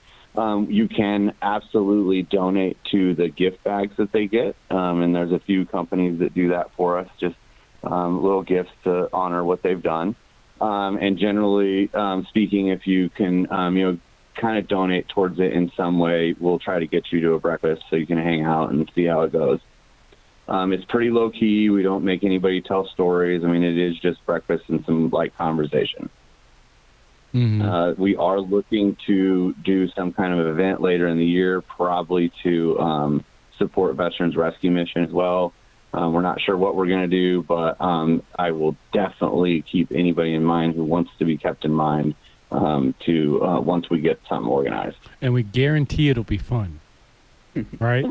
you can absolutely donate to the gift bags that they get. And there's a few companies that do that for us, just little gifts to honor what they've done. And generally speaking, if you can, you know, kind of donate towards it in some way, we'll try to get you to a breakfast so you can hang out and see how it goes. It's pretty low key. We don't make anybody tell stories. I mean, it is just breakfast and some light conversation. We are looking to do some kind of event later in the year, probably to support Veterans Rescue Mission as well. We're not sure what we're going to do, but I will definitely keep anybody in mind who wants to be kept in mind to once we get something organized. And we guarantee it'll be fun, right?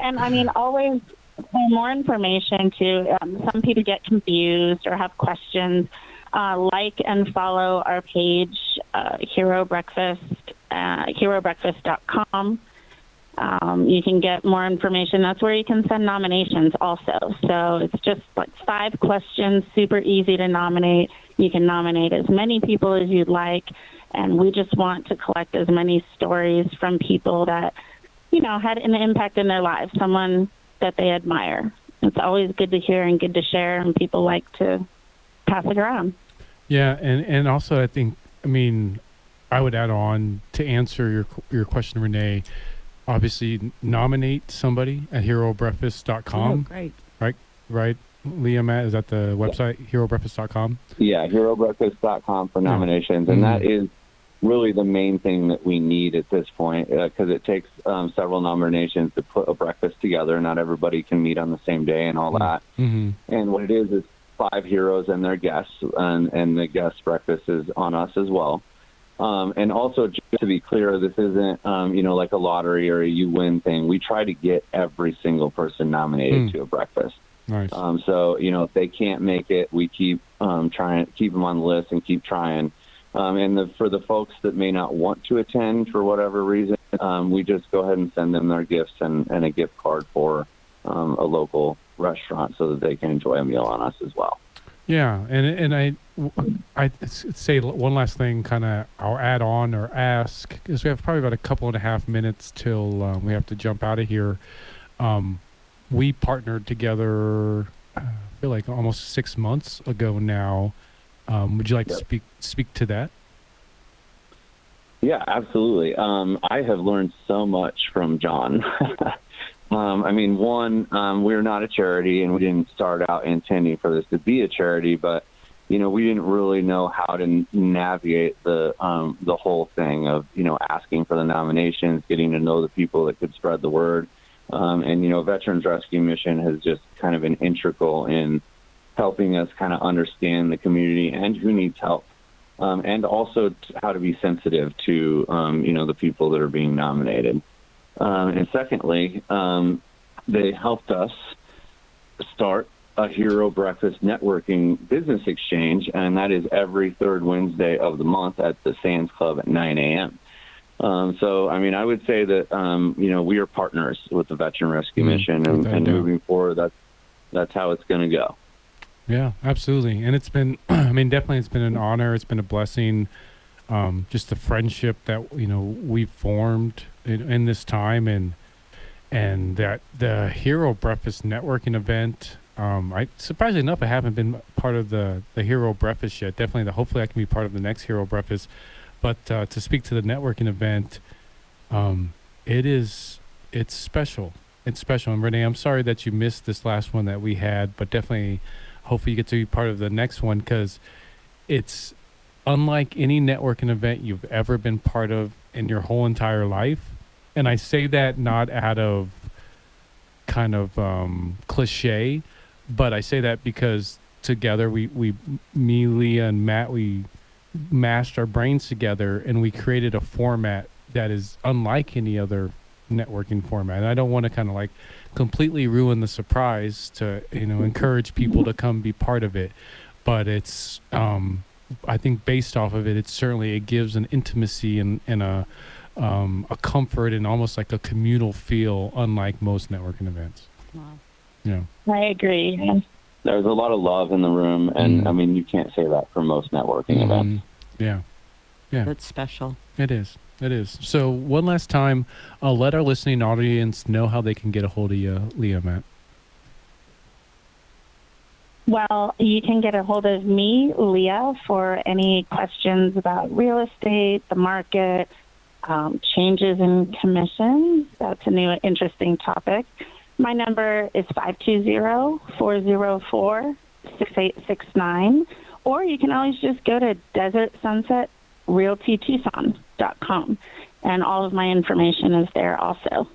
And I mean, always for more information too. Some people get confused or have questions. Like and follow our page, Hero Breakfast, herobreakfast.com. You can get more information. That's where you can send nominations also. So it's just like 5 questions, super easy to nominate. You can nominate as many people as you'd like. And we just want to collect as many stories from people that, you know, had an impact in their lives, someone that they admire. It's always good to hear and good to share, and people like to pass it around. Yeah, and also I think, I mean, I would add on to answer your question, Renee. Obviously, nominate somebody at herobreakfast.com. Oh, great. Right, Liam, is that the website, herobreakfast.com? Yeah, herobreakfast.com for nominations, and that is really the main thing that we need at this point, because it takes several nominations to put a breakfast together. Not everybody can meet on the same day and all that. And what it is 5 heroes and their guests, and the guest breakfast is on us as well. And also, just to be clear, this isn't, you know, like a lottery or a you win thing. We try to get every single person nominated to a breakfast. Nice. So, you know, if they can't make it, we keep trying, keep them on the list and keep trying. And for the folks that may not want to attend for whatever reason, we just go ahead and send them their gifts and a gift card for a local restaurant so that they can enjoy a meal on us as well. Yeah, and I say one last thing, kind of I'll add on or ask, because we have probably about a couple and a half minutes till we have to jump out of here. We partnered together, I feel like almost 6 months ago now. Would you like to speak to that? Yeah, absolutely. I have learned so much from John. I mean, one, we're not a charity, and we didn't start out intending for this to be a charity, but, you know, we didn't really know how to navigate the whole thing of, you know, asking for the nominations, getting to know the people that could spread the word. And, you know, Veterans Rescue Mission has just kind of been integral in helping us kind of understand the community and who needs help, and also how to be sensitive to, you know, the people that are being nominated. And secondly, they helped us start a Hero Breakfast networking business exchange, and that is every third Wednesday of the month at the Sands Club at 9 a.m. So, I mean, I would say that, we are partners with the Veteran Rescue Mission, and moving forward, that's how it's going to go. Yeah, absolutely. And it's been, I mean, definitely it's been an honor. It's been a blessing. Just the friendship that, we've formed in this time, and that the Hero Breakfast networking event, surprisingly enough, I haven't been part of the Hero Breakfast yet. Definitely, hopefully I can be part of the next Hero Breakfast. But to speak to the networking event, it's special. It's special. And Renee, I'm sorry that you missed this last one that we had, but definitely, hopefully you get to be part of the next one, because it's unlike any networking event you've ever been part of in your whole entire life. And I say that not out of kind of cliche, but I say that because together me, Leah, and Matt, we mashed our brains together and we created a format that is unlike any other networking format. And I don't want to kind of like completely ruin the surprise to, encourage people to come be part of it. But it's, I think based off of it, it gives an intimacy and a comfort and almost like a communal feel, unlike most networking events. Wow. Yeah. I agree. There's a lot of love in the room, and I mean, you can't say that for most networking events. Yeah. That's special. It is. So one last time, I'll let our listening audience know how they can get a hold of you, Leah, Matt. Well, you can get a hold of me, Leah, for any questions about real estate, the market, changes in commissions. That's a new interesting topic. My number is 520-404-6869, or you can always just go to DesertSunsetRealtyTucson.com, and all of my information is there also.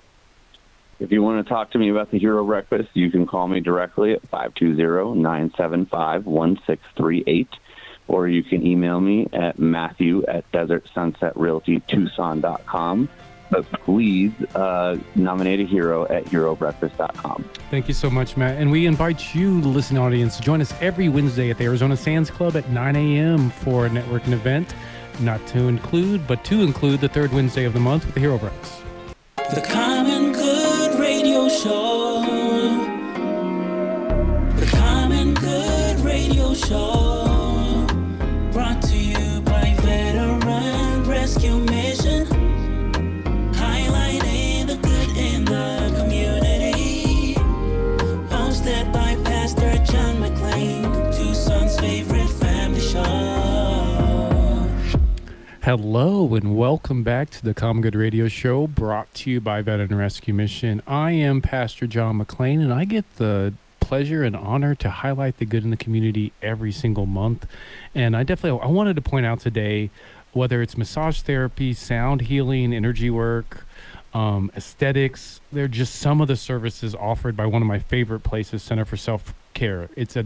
If you want to talk to me about the Hero Breakfast, you can call me directly at 520-975-1638, or you can email me at Matthew@DesertSunsetRealtyTucson.com. But please nominate a hero at HeroBreakfast.com. Thank you so much, Matt. And we invite you, the listening audience, to join us every Wednesday at the Arizona Sands Club at 9 a.m. for a networking event, but to include the third Wednesday of the month with the Hero Breakfast. The Common Good Radio Show. The Common Good Radio Show. Brought to you by Veteran Rescue Mission. Highlighting the good in the community. Hosted by Pastor John McClain, Tucson's favorite family show. Hello and welcome back to the Common Good Radio Show, brought to you by Veteran Rescue Mission. I am Pastor John McClain, and I get the pleasure and honor to highlight the good in the community every single month. And I wanted to point out today, whether it's massage therapy, sound healing, energy work, aesthetics, they're just some of the services offered by one of my favorite places, Center for Self-Care. It's a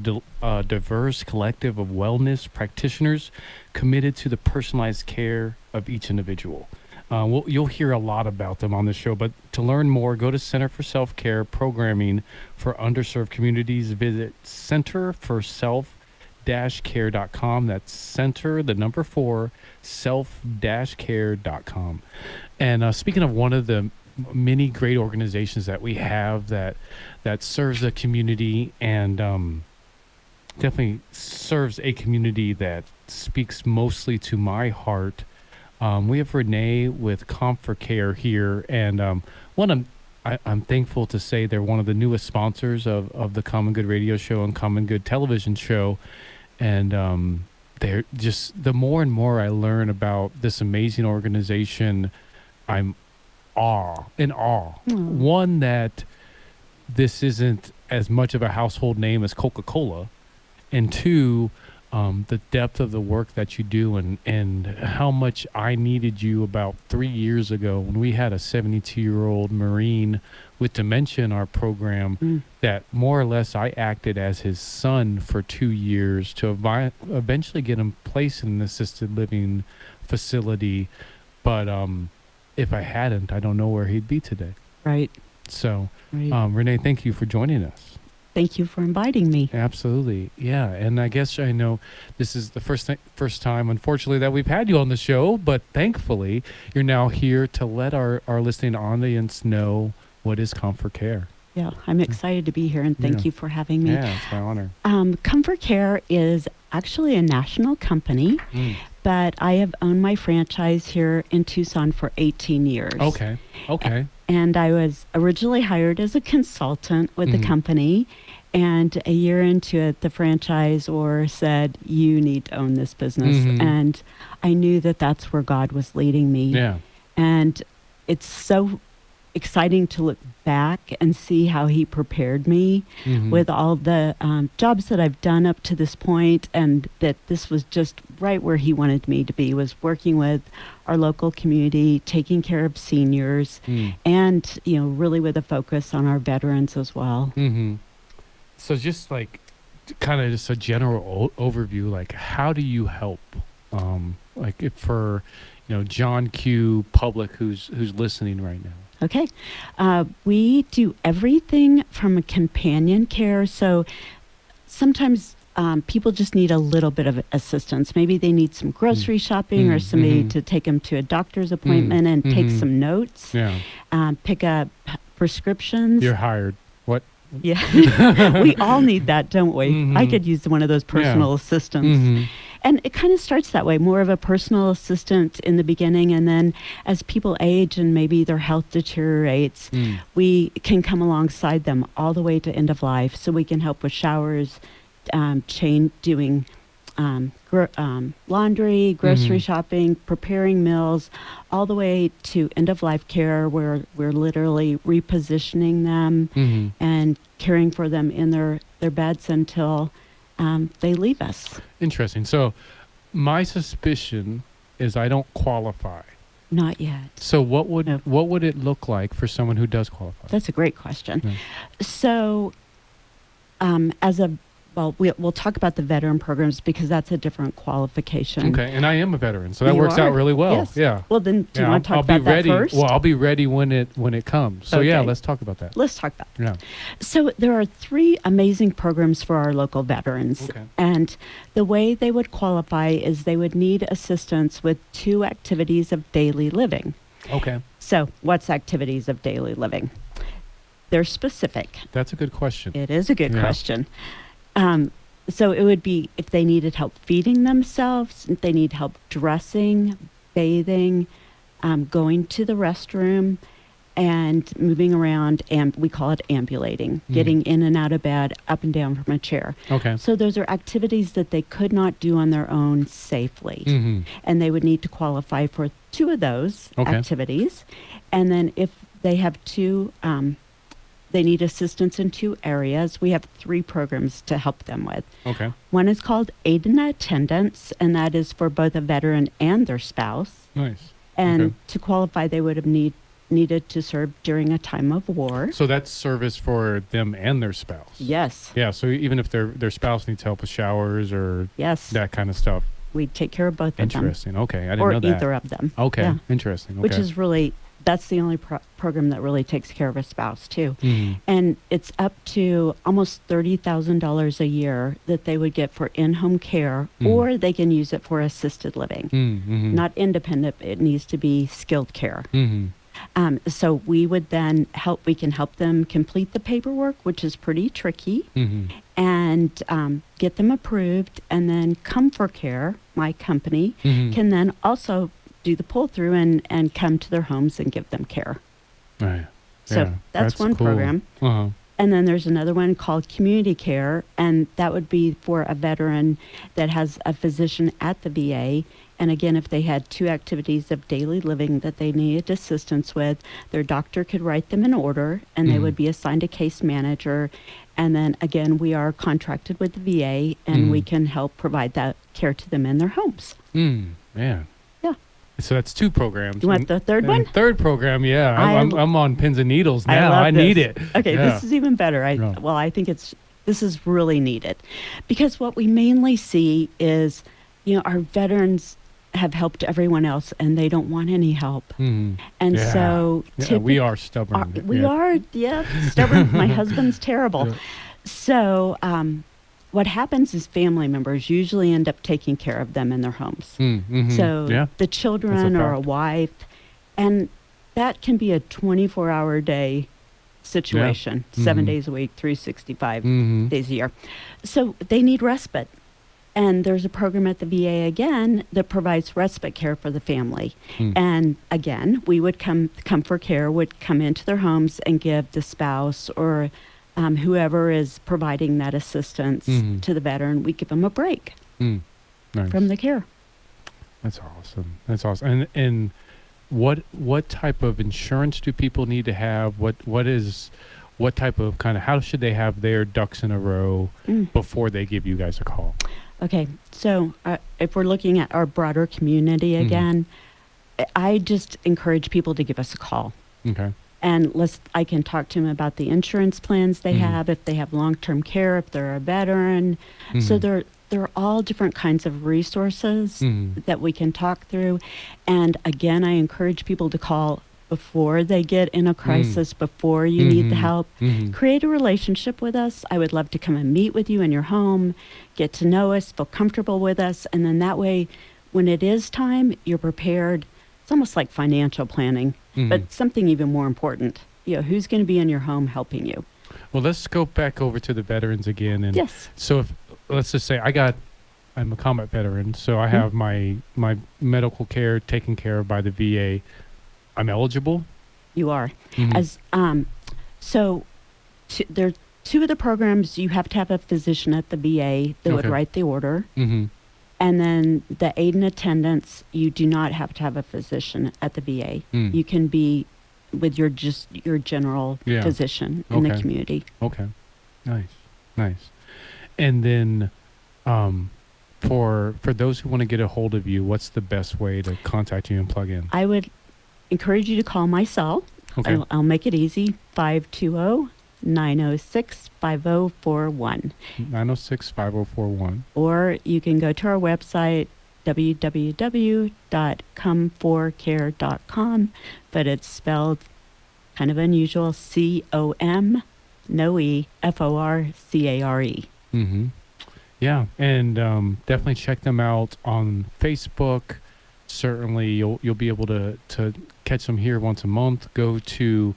diverse collective of wellness practitioners committed to the personalized care of each individual. You'll hear a lot about them on the show, but to learn more, go to Center for Self-Care programming for underserved communities. Visit centerforself-care.com. That's center, the number 4, self-care.com. And speaking of one of the many great organizations that we have that serves the community and definitely serves a community that speaks mostly to my heart, we have Renee with Comfort Care here, and I'm thankful to say they're one of the newest sponsors of the Common Good Radio Show and Common Good Television Show, and they're just, the more and more I learn about this amazing organization, I'm in awe. One, that this isn't as much of a household name as Coca-Cola, and two, the depth of the work that you do, and how much I needed you about 3 years ago when we had a 72-year-old Marine with dementia in our program, that more or less I acted as his son for 2 years to eventually get him placed in an assisted living facility. But if I hadn't, I don't know where he'd be today. Right. So, Right. Renee, thank you for joining us. Thank you for inviting me. Absolutely. Yeah. And I guess I know this is the first time, unfortunately, that we've had you on the show, but thankfully you're now here to let our listening audience know what is Comfort Care. Yeah, I'm excited to be here, and thank you for having me. Yeah, it's my honor. Comfort Care is actually a national company, but I have owned my franchise here in Tucson for 18 years. Okay. And I was originally hired as a consultant with the company, and a year into it, the franchisor said, "You need to own this business." And I knew that that's where God was leading me. Yeah. And it's so exciting to look back and see how he prepared me with all the jobs that I've done up to this point, and that this was just right where he wanted me to be, was working with our local community, taking care of seniors, and, you know, really with a focus on our veterans as well. So just like kind of just a general overview, like how do you help, like if for, you know, John Q. public who's listening right now? Okay. We do everything from a companion care. So sometimes people just need a little bit of assistance. Maybe they need some grocery shopping or somebody to take them to a doctor's appointment and take some notes, pick up prescriptions. You're hired. What? Yeah. We all need that, don't we? I could use one of those personal assistants. And it kind of starts that way, more of a personal assistant in the beginning. And then as people age and maybe their health deteriorates, we can come alongside them all the way to end of life. So we can help with showers, doing laundry, grocery shopping, preparing meals, all the way to end of life care, where we're literally repositioning them and caring for them in their beds until they leave us. Interesting. So my suspicion is I don't qualify. Not yet. So what would it look like for someone who does qualify? That's a great question. Yeah. So we'll talk about the veteran programs because that's a different qualification. Okay, and I am a veteran, so that You works are? out really well. Yes. Yeah. Well, then do you want to talk I'll about be ready. that first? Well, I'll be ready when it comes. So yeah, Okay. let's talk about that. Let's talk about it. Yeah. So there are 3 amazing programs for our local veterans. Okay. And the way they would qualify is they would need assistance with 2 activities of daily living. Okay. So what's activities of daily living? They're specific. That's a good question. It is a good Yeah. question. So it would be if they needed help feeding themselves, if they need help dressing, bathing, going to the restroom, and moving around, and we call it ambulating, getting in and out of bed, up and down from a chair. Okay. So those are activities that they could not do on their own safely. And they would need to qualify for 2 of those activities. And then if they have 2, they need assistance in 2 areas. We have 3 programs to help them with. Okay. One is called Aid in Attendance, and that is for both a veteran and their spouse. Nice. And Okay. to qualify, they would have needed to serve during a time of war. So that's service for them and their spouse. Yes. Yeah. So even if their spouse needs help with showers or Yes. that kind of stuff. We take care of both of them. Interesting. Okay. I didn't Or know that. either of them. Okay. Yeah. Interesting. Okay. Which is really, that's the only program that really takes care of a spouse too. And it's up to almost $30,000 a year that they would get for in-home care, or they can use it for assisted living. Not independent, it needs to be skilled care. So we would then we can help them complete the paperwork, which is pretty tricky, and get them approved. And then Comfort Care, my company, can then also do the pull through and come to their homes and give them care. Right. So Yeah, that's one cool. program. Uh-huh. And then there's another one called Community Care, and that would be for a veteran that has a physician at the VA. And again, if they had 2 activities of daily living that they needed assistance with, their doctor could write them an order, and they would be assigned a case manager. And then again, we are contracted with the VA, and we can help provide that care to them in their homes. Man. Yeah. So that's 2 programs. You want the third one? Third program, yeah. I'm on pins and needles now. love I need this. it. Okay, Yeah. this is even better. I think this is really needed, because what we mainly see is, our veterans have helped everyone else and they don't want any help. And Yeah. so Yeah, we are stubborn. we are, stubborn. My husband's terrible. So what happens is family members usually end up taking care of them in their homes. So Yeah. the children or a fact. wife, and that can be a 24-hour day situation, 7 days a week, 365 days a year. So they need respite. And there's a program at the VA again that provides respite care for the family. And again, we would come for care would come into their homes and give the spouse or whoever is providing that assistance to the veteran, we give them a break Nice. from the care. That's awesome. That's awesome. And what type of insurance do people need to have? What type of how should they have their ducks in a row before they give you guys a call? Okay, so if we're looking at our broader community again, I just encourage people to give us a call. Okay. And I can talk to them about the insurance plans they have, if they have long-term care, if they're a veteran. So there are all different kinds of resources that we can talk through. And again, I encourage people to call before they get in a crisis, before you need the help. Create a relationship with us. I would love to come and meet with you in your home, get to know us, feel comfortable with us. And then that way, when it is time, you're prepared. It's almost like financial planning, but something even more important. Who's going to be in your home helping you? Well, let's go back over to the veterans again. And Yes. so let's just say I'm a combat veteran, so I have my medical care taken care of by the VA. I'm eligible? You are. As there are two of the programs. You have to have a physician at the VA that would Okay. write the order. Mm-hmm. And then the aid and attendance, you do not have to have a physician at the VA. You can be with your general Yeah. physician in the Okay. community. Okay. Nice. And then for those who want to get a hold of you, what's the best way to contact you and plug in? I would encourage you to call my cell. Okay. I'll make it easy. 520-906-5041. 906-5041. Or you can go to our website, www.comeforcare.com, but it's spelled kind of unusual, C-O-M, no E, F-O-R-C-A-R-E. Mm-hmm. Yeah, and definitely check them out on Facebook. Certainly, you'll be able to catch them here once a month. Go to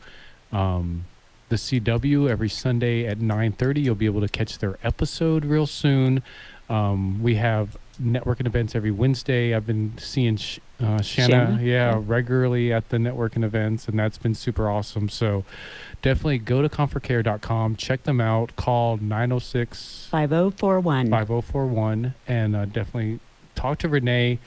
the CW every Sunday at 9:30. You'll be able to catch their episode real soon. We have networking events every Wednesday. I've been seeing Shanna, regularly at the networking events, and that's been super awesome. So definitely go to comfortcare.com, check them out, call 906-5041, and definitely talk to Renee.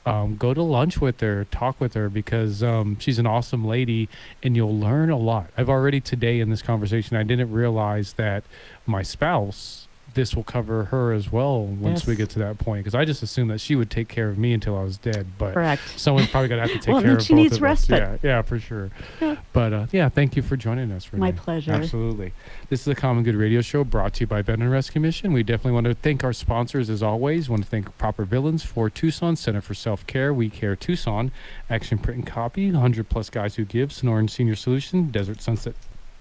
Go to lunch with her, talk with her, because she's an awesome lady, and you'll learn a lot. I've already today in this conversation, I didn't realize that my spouse, this will cover her as well once we get to that point, because I just assumed that she would take care of me until I was dead. But Correct. someone's probably going to have to take Well, care then of she both needs of respite. us. Yeah, for sure. Yeah. But thank you for joining us, Renee. My pleasure. Absolutely. This is the Common Good Radio Show, brought to you by Veteran Rescue Mission. We definitely want to thank our sponsors as always. We want to thank Proper Villains for Tucson, Center for Self-Care, We Care Tucson, Action Print and Copy, 100 Plus Guys Who Give, Sonoran Senior Solution, Desert Sunset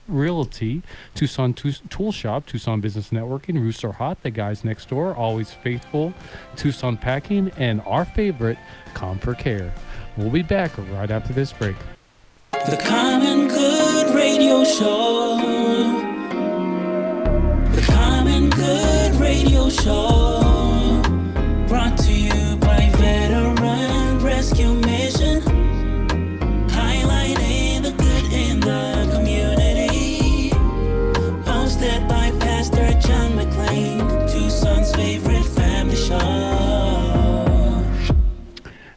Realty, Tucson Tool Shop, Tucson Business Networking, Rooster Hot, The Guys Next Door, Always Faithful, Tucson Packing, and our favorite, Comfort Care. We'll be back right after this break. The Common Good Radio Show. The Common Good Radio Show. Brought to you by Veteran Rescue Mission. Highlighting the good in the community. Hosted by Pastor John McClain, Tucson's favorite family show.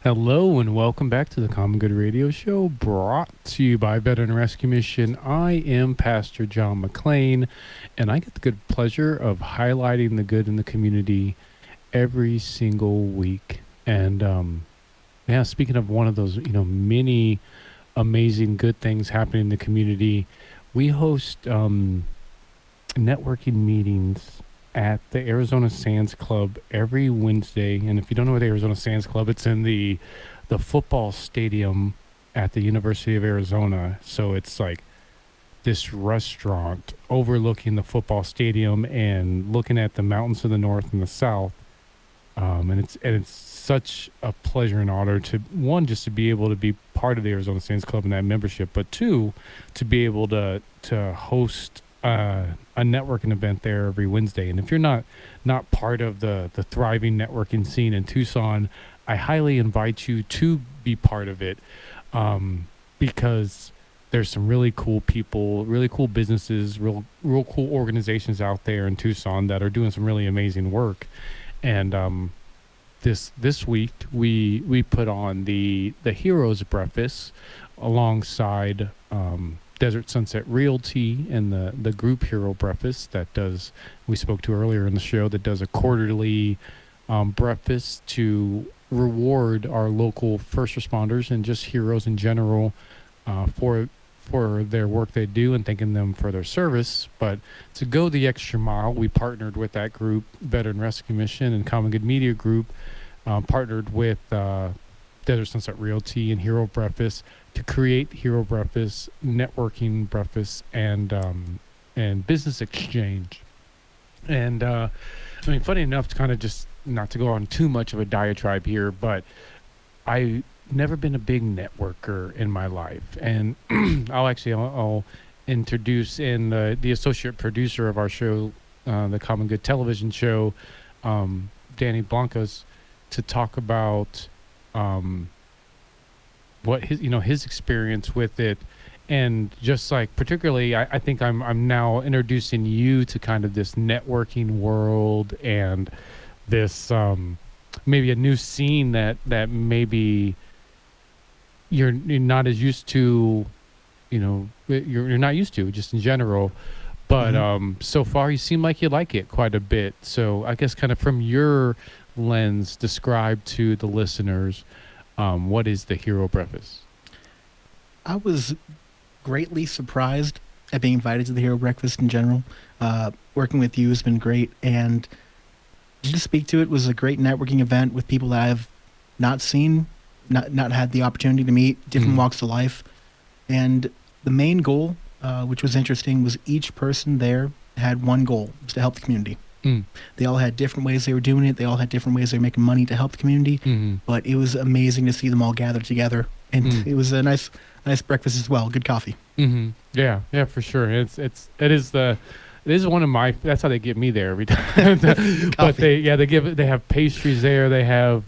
Hello and welcome back to the Common Good Radio Show, brought to you by Veteran Rescue Mission. I am Pastor John McClain, and I get the good pleasure of highlighting the good in the community every single week. And speaking of one of those, many amazing good things happening in the community, we host networking meetings at the Arizona Sands Club every Wednesday. And if you don't know what the Arizona Sands Club, it's in the football stadium at the University of Arizona. So it's like this restaurant overlooking the football stadium and looking at the mountains to the north and the south. And it's such a pleasure and honor to, one, just to be able to be part of the Arizona Saints Club and that membership, but two, to be able to host a networking event there every Wednesday. And if you're not part of the thriving networking scene in Tucson, I highly invite you to be part of it, because there's some really cool people, really cool businesses, real cool organizations out there in Tucson that are doing some really amazing work. And this week we put on the Heroes Breakfast alongside Desert Sunset Realty and the group Hero Breakfast that does, we spoke to earlier in the show, that does a quarterly breakfast to reward our local first responders and just heroes in general for their work they do, and thanking them for their service. But to go the extra mile, we partnered with that group, Veteran Rescue Mission and Common Good Media Group, partnered with Desert Sunset Realty and Hero Breakfast to create Hero Breakfast, networking breakfast, and business exchange. And I mean, funny enough, to kind of just not to go on too much of a diatribe here, but I never been a big networker in my life. And I'll introduce in the associate producer of our show, the Common Good television show, Danny Blancas, to talk about what his experience with it. And just like, particularly, I think I'm now introducing you to kind of this networking world and this maybe a new scene that maybe you're not as used to, you're not used to just in general. But so far you seem like you like it quite a bit. So I guess kind of from your lens, describe to the listeners, what is the Hero Breakfast? I was greatly surprised at being invited to the Hero Breakfast in general. Working with you has been great, and just to speak to it was a great networking event with people that I've not seen, not had the opportunity to meet, different walks of life. And the main goal, which was interesting, was each person there had one goal, was to help the community. They all had different ways they were doing it. They all had different ways they were making money to help the community. But it was amazing to see them all gathered together. And it was a nice breakfast as well. Good coffee. Yeah, for sure. It is one of my, that's how they get me there every time. But they have pastries there. They have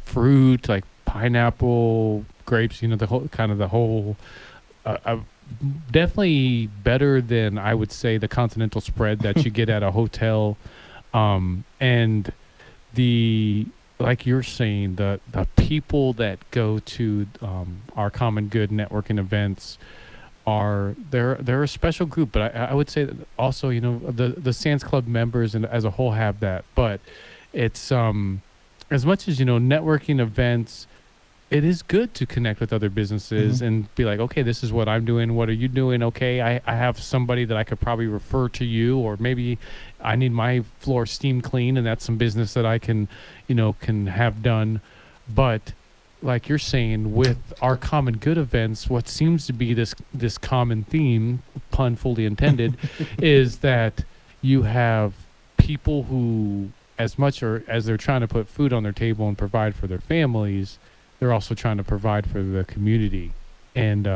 fruit like pineapple, grapes, the whole definitely better than, I would say, the continental spread that you get at a hotel. And like you're saying, the people that go to our Common Good networking events they're a special group. But I would say that also, the Sands Club members and as a whole have that. But it's as much as networking events, it is good to connect with other businesses and be like, okay, this is what I'm doing. What are you doing? Okay, I have somebody that I could probably refer to you, or maybe I need my floor steam clean, and that's some business that I can have done. But like you're saying, with our Common Good events, what seems to be this common theme, pun fully intended, is that you have people who, as much as they're trying to put food on their table and provide for their families, they're also trying to provide for the community. And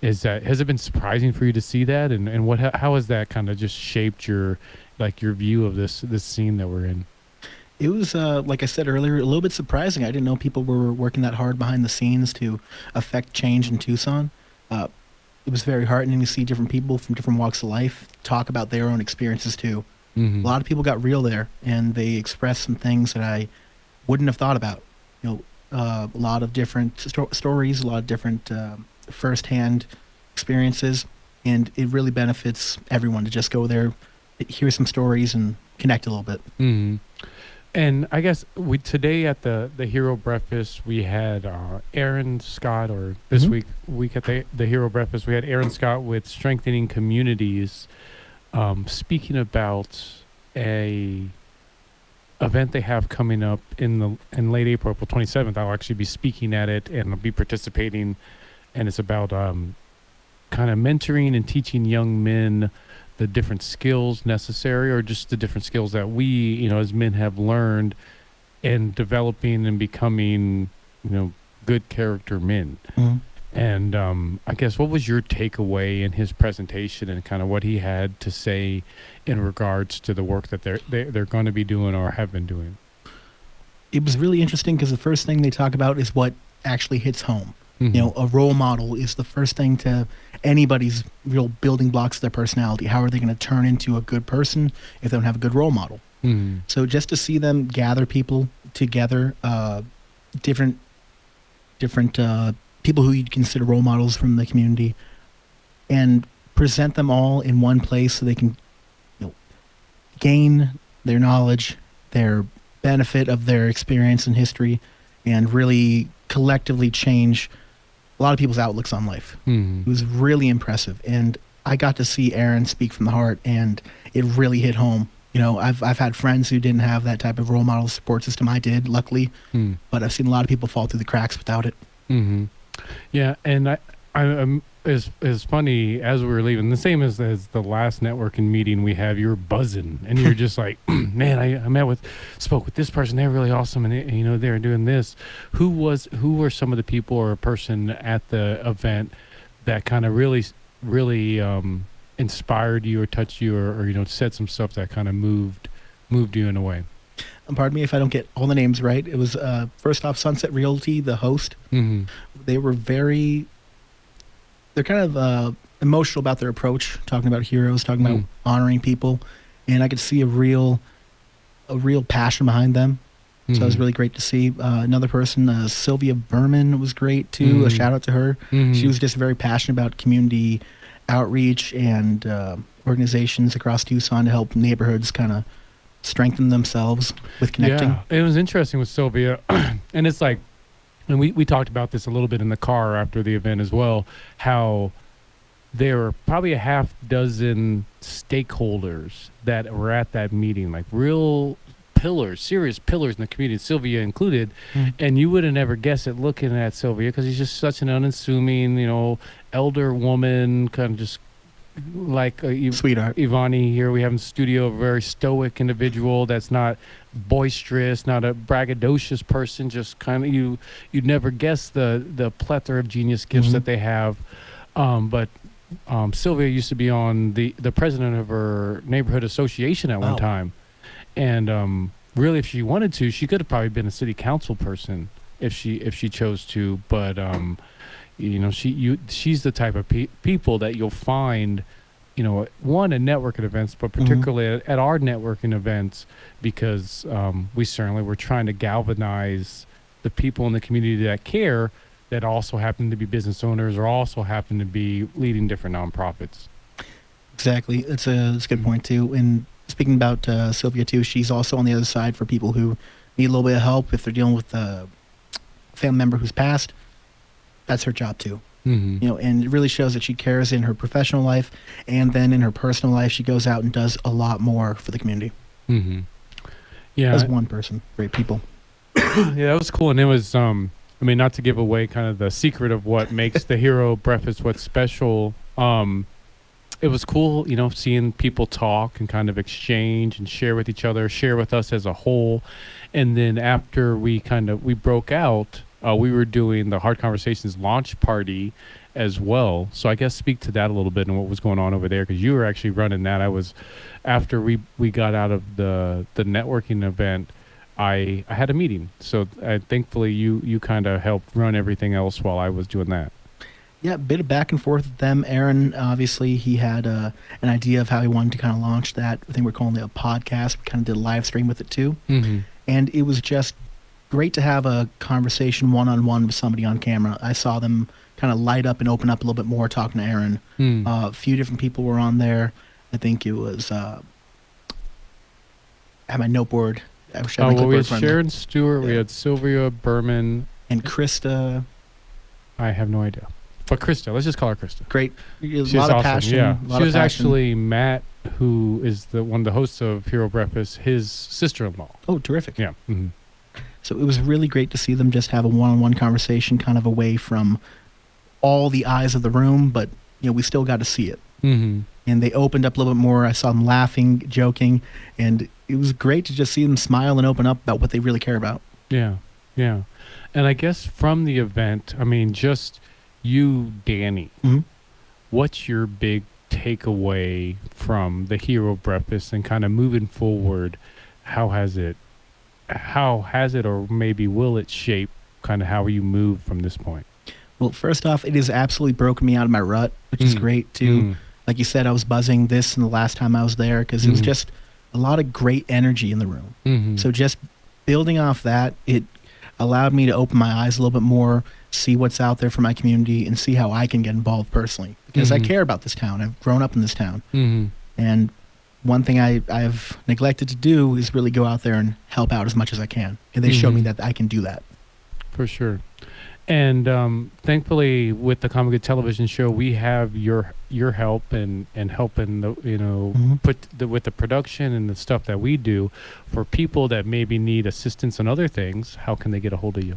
has it been surprising for you to see that? And how has that kind of just shaped your view of this scene that we're in? It was, like I said earlier, a little bit surprising. I didn't know people were working that hard behind the scenes to affect change in Tucson. It was very heartening to see different people from different walks of life talk about their own experiences too. A lot of people got real there, and they expressed some things that I wouldn't have thought about. A lot of different stories, a lot of different firsthand experiences, and it really benefits everyone to just go there, hear some stories, and connect a little bit. And I guess today at the Hero Breakfast, we had Aaron Scott, or this week at the Hero Breakfast, we had Aaron Scott with Strengthening Communities, speaking about a event they have coming up in late April 27th. I'll actually be speaking at it, and I'll be participating, and it's about kind of mentoring and teaching young men the different skills necessary, or just the different skills that we, you know, as men have learned, and developing and becoming, you know, good character men. Mhm. And I guess, what was your takeaway in his presentation and kind of what he had to say in regards to the work that they're going to be doing or have been doing? It was really interesting because the first thing they talk about is what actually hits home. Mhm. You know, a role model is the first thing to anybody's real building blocks of their personality. How are they going to turn into a good person if they don't have a good role model? Mhm. So just to see them gather people together, different people who you'd consider role models from the community, and present them all in one place so they can, you know, gain their knowledge, their benefit of their experience and history, and really collectively change a lot of people's outlooks on life. Mhm. It was really impressive, and I got to see Aaron speak from the heart, and it really hit home. You know, I've had friends who didn't have that type of role model support system. I did, luckily, but I've seen a lot of people fall through the cracks without it. Mm-hmm. Yeah, and I'm as funny as we were leaving. The same as the last networking meeting we have. You were buzzing, and you're just like, man, I spoke with this person. They're really awesome, and you know, they're doing this. Who were some of the people or a person at the event that kind of really inspired you or touched you, or you know, said some stuff that kind of moved you in a way? And pardon me if I don't get all the names right. It was first off, Sunset Realty, the host. Mm-hmm. They're kind of emotional about their approach, talking about heroes, talking about honoring people, and I could see a real passion behind them. So it was really great to see. Another person, Sylvia Berman, was great too. A shout out to her. She was just very passionate about community outreach and organizations across Tucson to help neighborhoods kind of strengthen themselves with connecting. Yeah, it was interesting with Sylvia, and it's like, and we talked about this a little bit in the car after the event as well, how there were probably a half dozen stakeholders that were at that meeting, like real pillars, serious pillars in the community, Sylvia included. And you would have never guessed it looking at Sylvia, because he's just such an unassuming, you know, elder woman, kind of just like sweetheart Ivani here we have in the studio, a very stoic individual that's not boisterous, not a braggadocious person, just kind of you'd never guess the plethora of genius gifts that they have. But Sylvia used to be on the president of her neighborhood association at one time, and really, if she wanted to, she could have probably been a city council person if she chose to. But you know, she's the type of people that you'll find, you know, at networking events, but particularly at our networking events, because we certainly were trying to galvanize the people in the community that care, that also happen to be business owners or also happen to be leading different nonprofits. Exactly. That's a good point too. And speaking about Sylvia too, she's also on the other side for people who need a little bit of help if they're dealing with a family member who's passed. That's her job too. You know, and it really shows that she cares in her professional life, and then in her personal life, she goes out and does a lot more for the community. Yeah, as one person, great people. Yeah, that was cool, and it was I mean, not to give away kind of the secret of what makes the Hero Breakfast what's special. It was cool, you know, seeing people talk and kind of exchange and share with each other, share with us as a whole. And then after we broke out, we were doing the Hard Conversations launch party as well. So I guess speak to that a little bit and what was going on over there, because you were actually running that. I was, after we got out of the networking event, I had a meeting. So thankfully you kind of helped run everything else while I was doing that. Yeah, a bit of back and forth with them. Aaron, obviously, he had an idea of how he wanted to kind of launch that. I think we're calling it a podcast. We kind of did a live stream with it too. And it was just great to have a conversation one-on-one with somebody on camera. I saw them kind of light up and open up a little bit more talking to Aaron. A few different people were on there. I think it was, I had my noteboard. I wish I had my we had clipboard Sharon Stewart, we had Sylvia Berman. And Krista. I have no idea. But Krista, let's just call her Krista. Great. She's a lot of awesome. passion. Yeah. She was actually Matt, who is one of the hosts of Hero Breakfast, his sister-in-law. Oh, terrific. Yeah. So it was really great to see them just have a one-on-one conversation, kind of away from all the eyes of the room, but we still got to see it. Mm-hmm. And they opened up a little bit more. I saw them laughing, joking, and it was great to just see them smile and open up about what they really care about. Yeah, yeah. And I guess from the event, I mean, just you, Danny, Mhm. what's your big takeaway from the Hero Breakfast and kind of moving forward? How has it, or maybe will it shape kind of how you move from this point? Well, first off, it has absolutely broken me out of my rut, which is great too. Mm. Like you said, I was buzzing this and the last time I was there because it was just a lot of great energy in the room. Mm-hmm. So just building off that, it allowed me to open my eyes a little bit more, see what's out there for my community, and see how I can get involved personally. Because I care about this town. I've grown up in this town. Mm-hmm. And one thing I've neglected to do is really go out there and help out as much as I can. And they showed me that I can do that. For sure. And thankfully, with the Common Good Television Show, we have your help and helping the with the production and the stuff that we do for people that maybe need assistance and other things. How can they get a hold of you?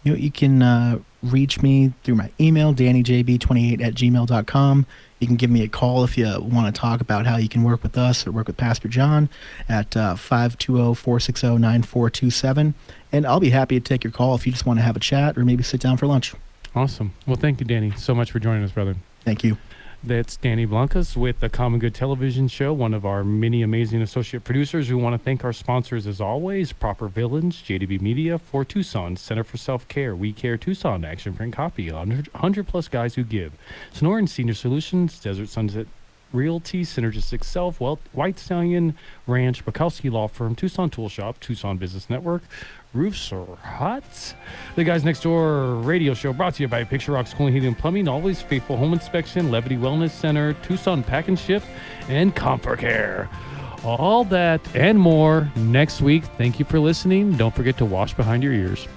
You can reach me through my email, DannyJB28@gmail.com. You can give me a call if you want to talk about how you can work with us or work with Pastor John at 520-460-9427. And I'll be happy to take your call if you just want to have a chat or maybe sit down for lunch. Awesome. Well, thank you, Danny, so much for joining us, brother. Thank you. That's Danny Blancas with the Common Good Television Show, one of our many amazing associate producers. We want to thank our sponsors, as always, Proper Villains, JDB Media, For Tucson, Center for Self-Care, We Care Tucson, Action Print Copy, 100-plus Guys Who Give, Sonoran Senior Solutions, Desert Sunset Realty, Synergistic Self, White Stallion Ranch, Bukowski Law Firm, Tucson Tool Shop, Tucson Business Network, Roofs Are Hot, The Guys Next Door Radio Show, brought to you by Picture Rocks Cooling, Heating, and Plumbing, Always Faithful Home Inspection, Levity Wellness Center, Tucson Pack and Ship, and Comfort Care. All that and more next week. Thank you for listening. Don't forget to wash behind your ears.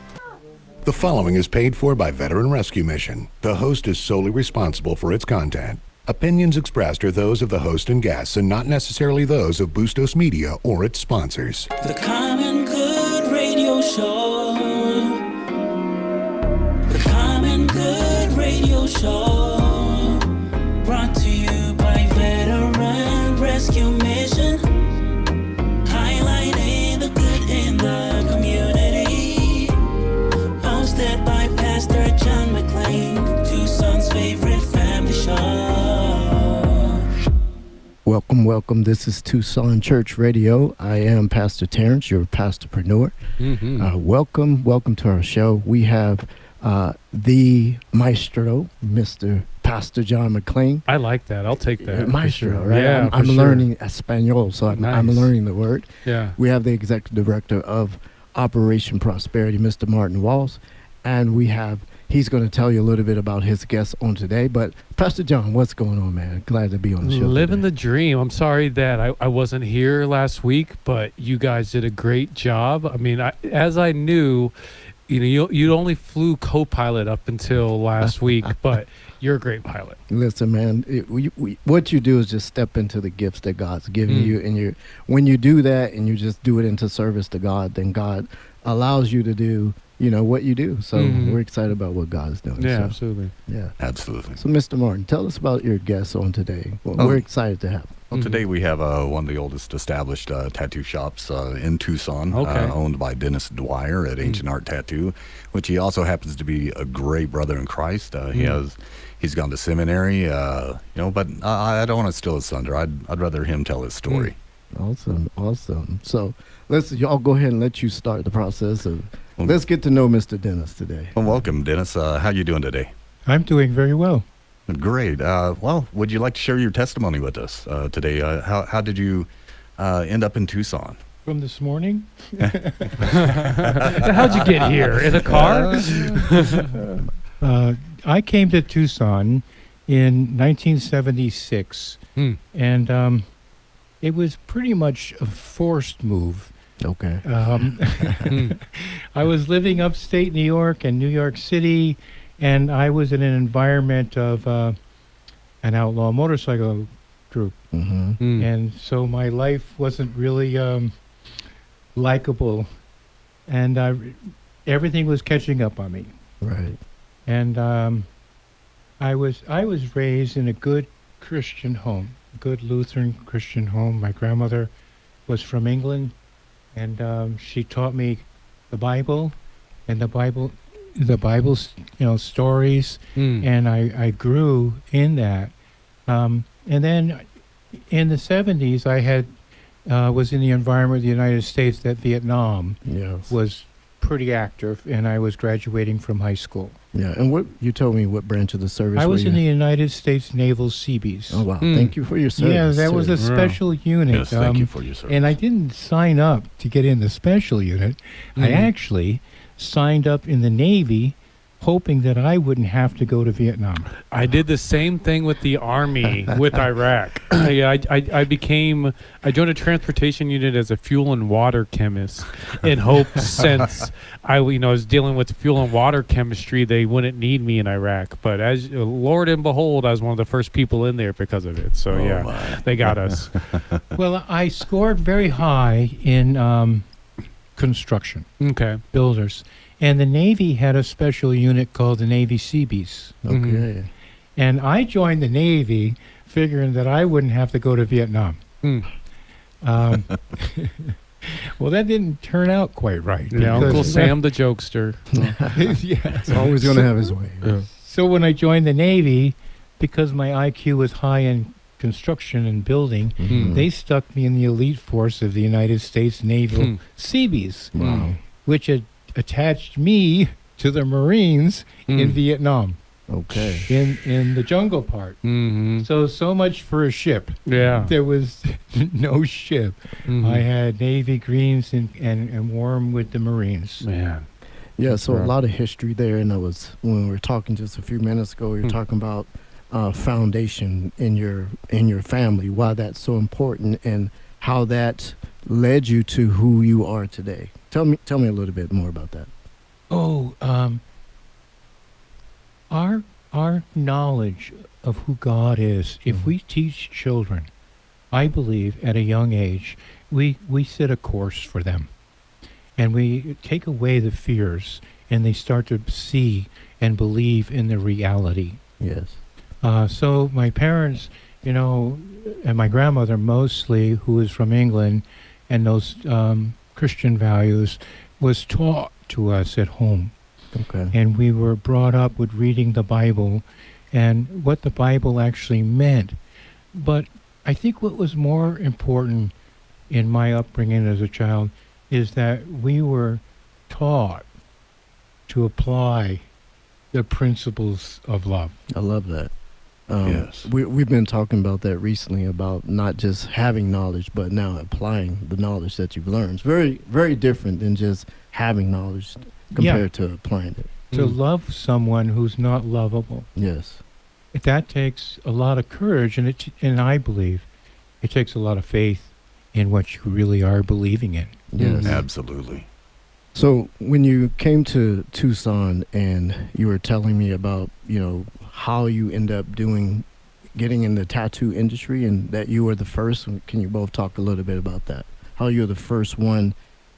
The following is paid for by Veteran Rescue Mission. The host is solely responsible for its content. Opinions expressed are those of the host and guests and not necessarily those of Bustos Media or its sponsors. The Common Good Radio Show. The Common Good Radio Show. Brought to you by Veteran Rescue Mission. Highlighting the good in the community. Hosted by Pastor John McClain, Tucson's favorite family show. Welcome. This is Tucson Church Radio. I am Pastor Terrence, your pastorpreneur. Welcome to our show. We have the maestro, Mr. Pastor John McClain. I like that. I'll take that. Maestro, sure. right? Yeah, I'm for sure. learning Espanol, so I'm Nice. learning the word. Yeah. We have the executive director of Operation Prosperity, Mr. Martin Walls, and he's going to tell you a little bit about his guest on today. But Pastor John, what's going on, man? Glad to be on the show. Living today. the dream. I'm sorry that I wasn't here last week, but you guys did a great job. I mean, as I knew, you only flew co-pilot up until last week, but you're a great pilot. Listen, man, what you do is just step into the gifts that God's given you, and when you do that and you just do it into service to God, then God allows you to do what you do. So we're excited about what God is doing. Yeah, so, absolutely. Yeah, absolutely. So, Mr. Martin, tell us about your guests on today. We're excited to have. Well, today we have one of the oldest established tattoo shops in Tucson, owned by Dennis Dwyer at Ancient Art Tattoo, which he also happens to be a great brother in Christ. He's gone to seminary, but I don't want to steal his thunder. I'd rather him tell his story. Awesome. So I'll go ahead and let you start the process of. Let's get to know Mr. Dennis today. Well, welcome, Dennis. How you doing today? I'm doing very well. Great. Well, would you like to share your testimony with us today? How did you end up in Tucson? From this morning? How'd you get here? In a car? I came to Tucson in 1976, and it was pretty much a forced move. Okay. I was living upstate New York and New York City, and I was in an environment of an outlaw motorcycle group. And so my life wasn't really likable, and everything was catching up on me. Right. And I was raised in a good Christian home, good Lutheran Christian home. My grandmother was from England, and she taught me the Bible, and the Bible's stories, and I grew in that. And then in the 70s, I had was in the environment of the United States that Vietnam was pretty active, and I was graduating from high school. Yeah, and what you told me what branch of the service I were was you in the United States Naval Seabees. Oh, wow. Thank you for your service. Yeah, that was a special unit. Yes, thank you for your service. And I didn't sign up to get in the special unit. I actually signed up in the Navy hoping that I wouldn't have to go to Vietnam. I did the same thing with the Army with Iraq. I joined a transportation unit as a fuel and water chemist in hopes since I was dealing with fuel and water chemistry, they wouldn't need me in Iraq. But as Lord and behold, I was one of the first people in there because of it. So they got us. Well, I scored very high in construction. Okay. Builders. And the Navy had a special unit called the Navy Seabees. Okay. And I joined the Navy figuring that I wouldn't have to go to Vietnam. Well, that didn't turn out quite right. Yeah, Uncle Sam the jokester. Yeah. He's always going to have his way. Yeah. So when I joined the Navy, because my IQ was high in construction and building, they stuck me in the elite force of the United States Naval Seabees, which had attached me to the Marines in Vietnam. Okay. In the jungle part. So much for a ship. Yeah. There was no ship. I had Navy Greens and warm with the Marines. Man. Yeah, so a lot of history there, and when we were talking just a few minutes ago, we were talking about foundation in your family, why that's so important, and how that led you to who you are today. Tell me a little bit more about that. Our knowledge of who God is, if we teach children, I believe at a young age, we set a course for them. And we take away the fears, and they start to see and believe in the reality. Yes. So my parents, and my grandmother mostly, who is from England, and those Christian values was taught to us at home. Okay. And we were brought up with reading the Bible and what the Bible actually meant. But I think what was more important in my upbringing as a child is that we were taught to apply the principles of love. I love that. Yes. We've been talking about that recently, about not just having knowledge, but now applying the knowledge that you've learned. It's very, very different than just having knowledge compared to applying it. To love someone who's not lovable. Yes. That takes a lot of courage, and I believe it takes a lot of faith in what you really are believing in. Yes. Absolutely. So when you came to Tucson and you were telling me about, how you end up getting in the tattoo industry, and that you were the first, can you both talk a little bit about that? How you're the first one,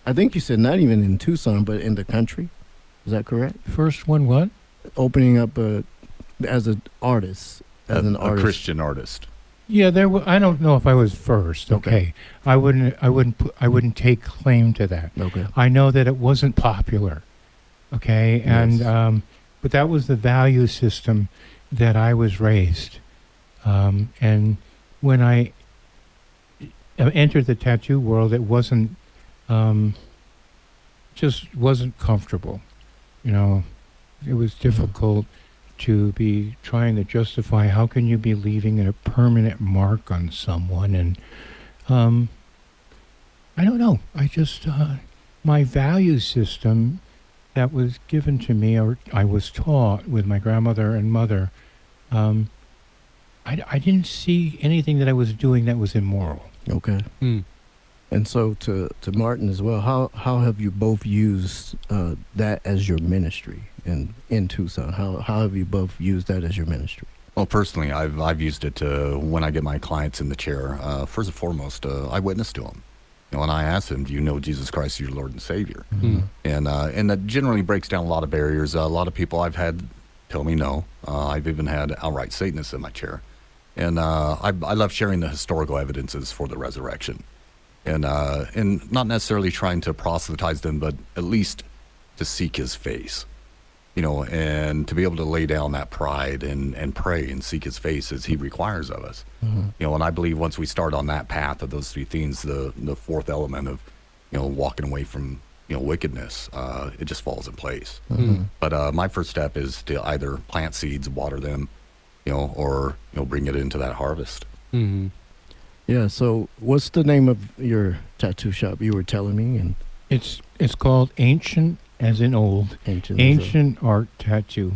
I think you said not even in Tucson, but in the country. Is that correct? First one what? Opening up as an artist, a Christian artist. Yeah, I don't know if I was first. Okay. I wouldn't take claim to that. Okay. I know that it wasn't popular. Okay. Yes. And but that was the value system that I was raised. And when I entered the tattoo world, it wasn't just wasn't comfortable. It was difficult to be trying to justify how can you be leaving a permanent mark on someone. And I don't know. I just my value system that was given to me, or I was taught with my grandmother and mother, I didn't see anything that I was doing that was immoral. Okay. And so to Martin as well, how have you both used that as your ministry in Tucson? How have you both used that as your ministry? Well, personally, I've used it to, when I get my clients in the chair, first and foremost, I witness to them. And I ask them, do you know Jesus Christ as your Lord and Savior? And that generally breaks down a lot of barriers. A lot of people I've had tell me no. I've even had outright Satanists in my chair. And I love sharing the historical evidences for the resurrection. And not necessarily trying to proselytize them, but at least to seek his face. And to be able to lay down that pride and pray and seek his face as he requires of us. And I believe once we start on that path of those three things, the fourth element of, walking away from, wickedness, it just falls in place. But my first step is to either plant seeds, water them, or, bring it into that harvest. Yeah, so what's the name of your tattoo shop you were telling me? And It's called Ancient, as in old. Ancient Art Tattoo.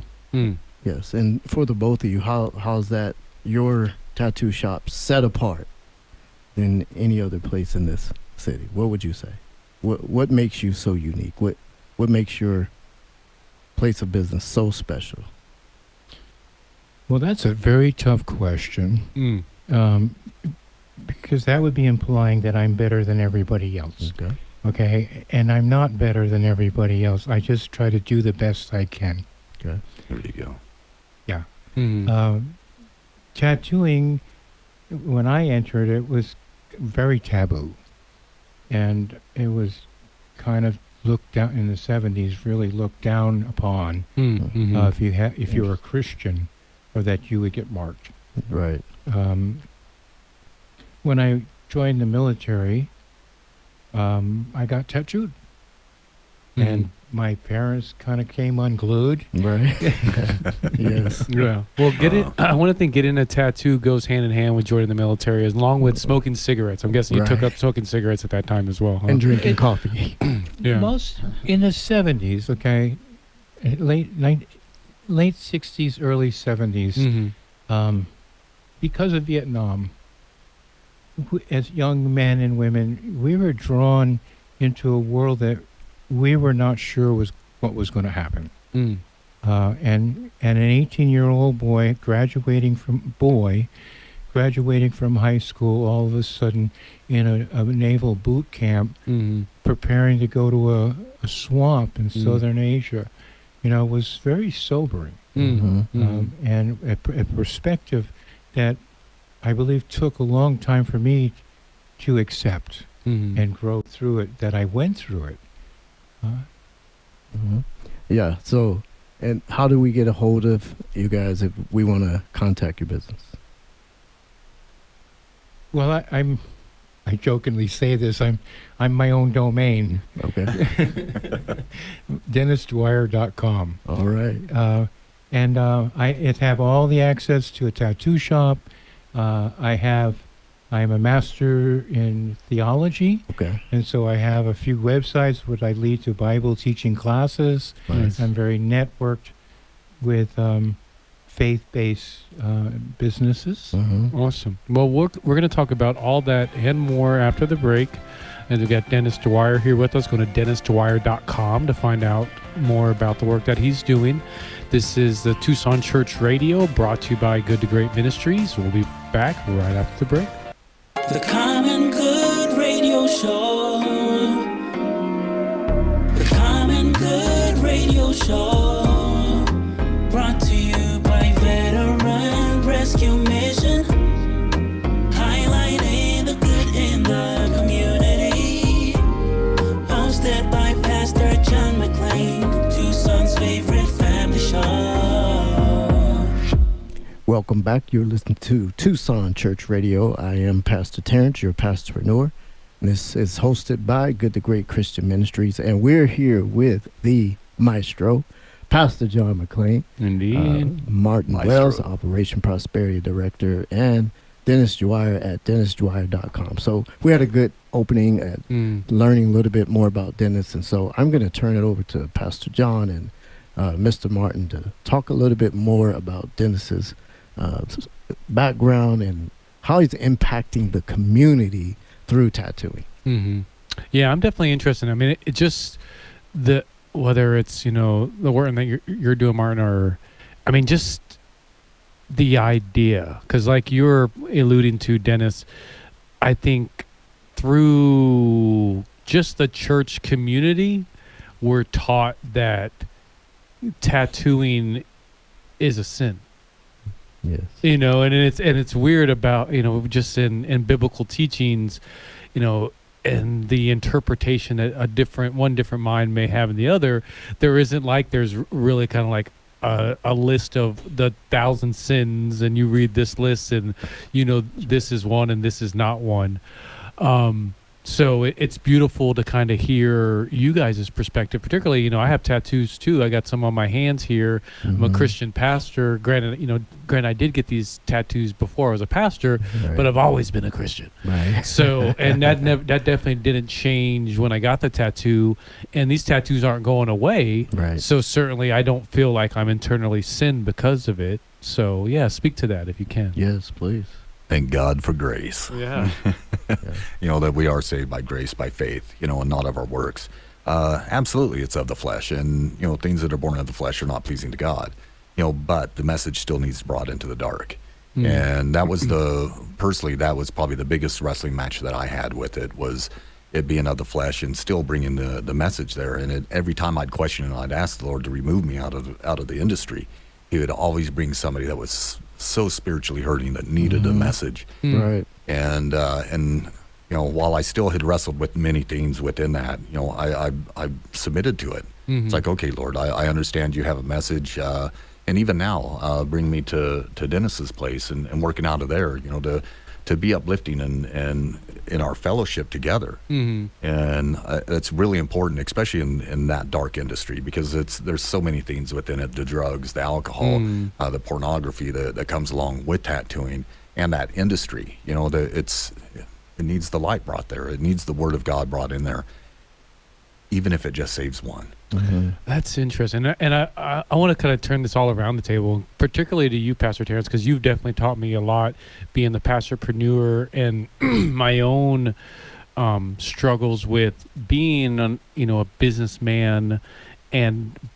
Yes, and for the both of you, how's that your tattoo shop set apart than any other place in this city? What would you say? What makes you so unique? What makes your place of business so special? Well, that's a very tough question. Because that would be implying that I'm better than everybody else. Okay, and I'm not better than everybody else. I just try to do the best I can. Okay, there you go. Yeah. Tattooing, when I entered, it was very taboo, and it was kind of looked down in the 70s. Really looked down upon if you were a Christian, or that you would get marked. Right. When I joined the military, I got tattooed. And my parents kind of came unglued. Right. Yes. Yeah. Well, I want to think getting a tattoo goes hand in hand with joining the military, along with smoking cigarettes. I'm guessing you took up smoking cigarettes at that time as well. Huh? And drinking coffee. Yeah. Most in the 70s, okay, late 60s, early 70s, because of Vietnam, as young men and women, we were drawn into a world that we were not sure what was going to happen. And an 18-year-old boy graduating from high school, all of a sudden in a naval boot camp, preparing to go to a swamp in southern Asia, was very sobering. And a perspective that I believe took a long time for me to accept and grow through it, that I went through it. Yeah, so, and how do we get a hold of you guys if we want to contact your business? Well, I jokingly say this, I'm my own domain. Okay. DennisDwyer.com. All right. And it have all the access to a tattoo shop. I am a master in theology. Okay. And so I have a few websites which I lead to Bible teaching classes. Nice. I'm very networked with faith-based businesses. Awesome. Well, we're going to talk about all that and more after the break. And we've got Dennis Dwyer here with us. Go to DennisDwyer.com to find out more about the work that he's doing. This is the Tucson Church Radio, brought to you by Good to Great Ministries. We'll be back right after the break. The Common Good Radio Show. The Common Good Radio Show. Brought to you by Veteran Rescue Mission. Highlighting the good in the community. Hosted by Pastor John McClain, Tucson's favorite family show. Welcome back. You're listening to Tucson Church Radio. I am Pastor Terrence, your pastorpreneur. This is hosted by Good to Great Christian Ministries, and we're here with the maestro, Pastor John McClain. Indeed. Martin Maestro. Wells, Operation Prosperity Director, and Dennis Dwyer at DennisDwyer.com. So we had a good opening at learning a little bit more about Dennis, and so I'm going to turn it over to Pastor John and Mr. Martin to talk a little bit more about Dennis's background and how he's impacting the community through tattooing. Yeah, I'm definitely interested. I mean, it just whether it's the work that you're doing, Martin, or I mean, just the idea, because like you're alluding to, Dennis, I think through just the church community, we're taught that tattooing is a sin. Yes. You know, and it's weird about, you know, just in biblical teachings, you know, and the interpretation that one different mind may have in the other. There isn't like there's really kind of like a list of the 1,000 sins, and you read this list and you know this is one and this is not one. So it's beautiful to kind of hear you guys' perspective, particularly, you know, I have tattoos too. I got some on my hands here. I'm a Christian pastor. Granted, I did get these tattoos before I was a pastor, but I've always been a Christian. Right. So, and that definitely didn't change when I got the tattoo, and these tattoos aren't going away. Right. So certainly I don't feel like I'm internally sinned because of it. So yeah, speak to that if you can. Yes, please. Thank God for grace. Yeah. You know, that we are saved by grace, by faith, you know, and not of our works. Absolutely, it's of the flesh. And, you know, things that are born of the flesh are not pleasing to God. You know, but the message still needs brought into the dark. And that was personally, that was probably the biggest wrestling match that I had with it, was it being of the flesh and still bringing the message there. And every time I'd question and I'd ask the Lord to remove me out of the industry, he would always bring somebody that was so spiritually hurting that needed a message. Right. And you know, while I still had wrestled with many things within that, you know, I submitted to it. It's like, okay, Lord, I understand you have a message, and even now, bring me to Dennis's place and working out of there, you know, to be uplifting and in our fellowship together. And it's really important, especially in that dark industry, because there's so many things within it: the drugs, the alcohol, the pornography that comes along with tattooing, and that industry. You know, it needs the light brought there. It needs the Word of God brought in there, even if it just saves one. That's interesting. And I want to kind of turn this all around the table, particularly to you, Pastor Terrence, because you've definitely taught me a lot being the pastorpreneur and my own struggles with being, a businessman,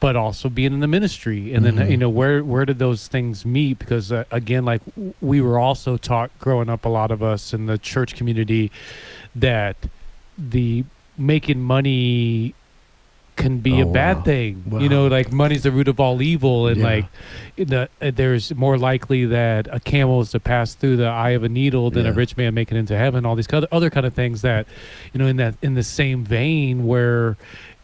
but also being in the ministry. And then, you know, where did those things meet? Because again, like we were also taught growing up, a lot of us in the church community, that the making money can be a bad thing. Wow. You know, like money's the root of all evil, and like there's more likely that a camel is to pass through the eye of a needle than a rich man making it into heaven. All these other kind of things that, you know, in the same vein, where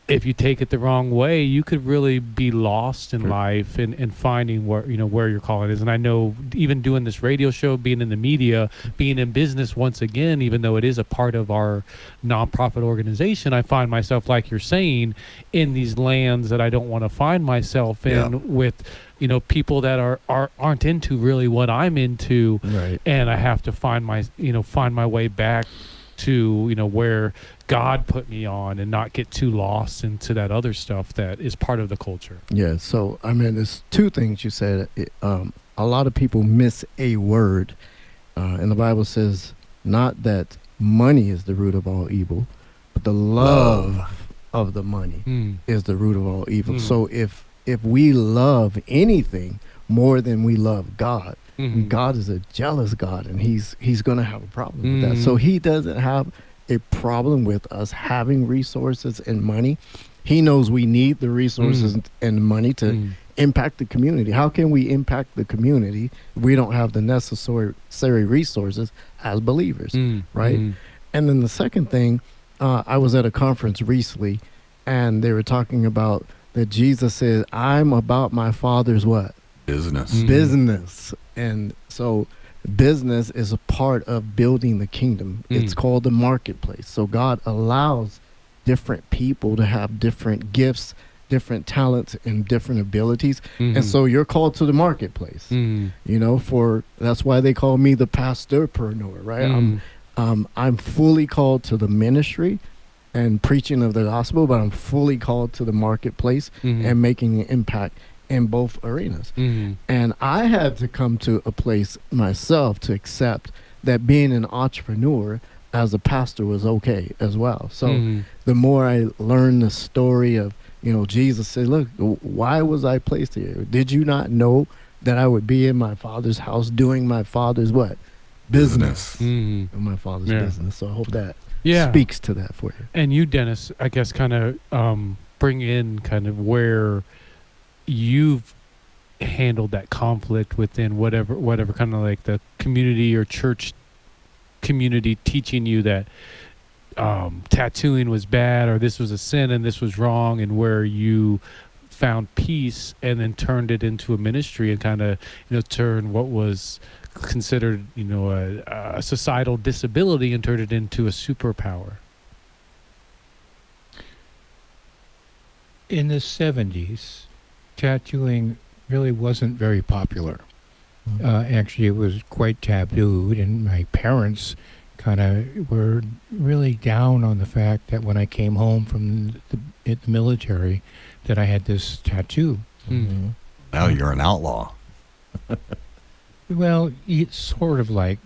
if you take it the wrong way, you could really be lost in life and finding where your calling is. And I know, even doing this radio show, being in the media, being in business once again, even though it is a part of our nonprofit organization, I find myself, like you're saying, in these lands that I don't want to find myself in, with, you know, people that aren't into really what I'm into. Right. And I have to find my way back to, you know, where God put me on, and not get too lost into that other stuff that is part of the culture. Yeah. So, I mean, there's two things you said. A lot of people miss a word. And the Bible says not that money is the root of all evil, but the love of the money is the root of all evil. So if we love anything more than we love God, God is a jealous God, and he's going to have a problem with that. So he doesn't have a problem with us having resources and money. He knows we need the resources and money to impact the community. How can we impact the community if we don't have the necessary resources as believers, right? And then the second thing, I was at a conference recently, and they were talking about that Jesus said, "I'm about my Father's" what? Business. And so business is a part of building the kingdom. It's called the marketplace. So God allows different people to have different gifts, different talents, and different abilities. And so you're called to the marketplace. You know, that's why they call me the pastorpreneur, right? I'm fully called to the ministry and preaching of the gospel, but I'm fully called to the marketplace and making an impact in both arenas. And I had to come to a place myself to accept that being an entrepreneur as a pastor was okay as well. So the more I learned the story of, you know, Jesus said, look, why was I placed here? Did you not know that I would be in my Father's house doing my Father's what? Business. In my Father's business. So I hope that speaks to that for you. And you, Dennis, I guess kind of bring in kind of where you've handled that conflict within whatever kind of like the community or church community teaching you that tattooing was bad or this was a sin and this was wrong, and where you found peace and then turned it into a ministry and kind of turned what was considered a societal disability and turned it into a superpower? In the 70s, tattooing really wasn't very popular. Actually, it was quite tabooed, and my parents kind of were really down on the fact that when I came home from the military that I had this tattoo. Mm-hmm. Now you're an outlaw. Well, it's sort of like.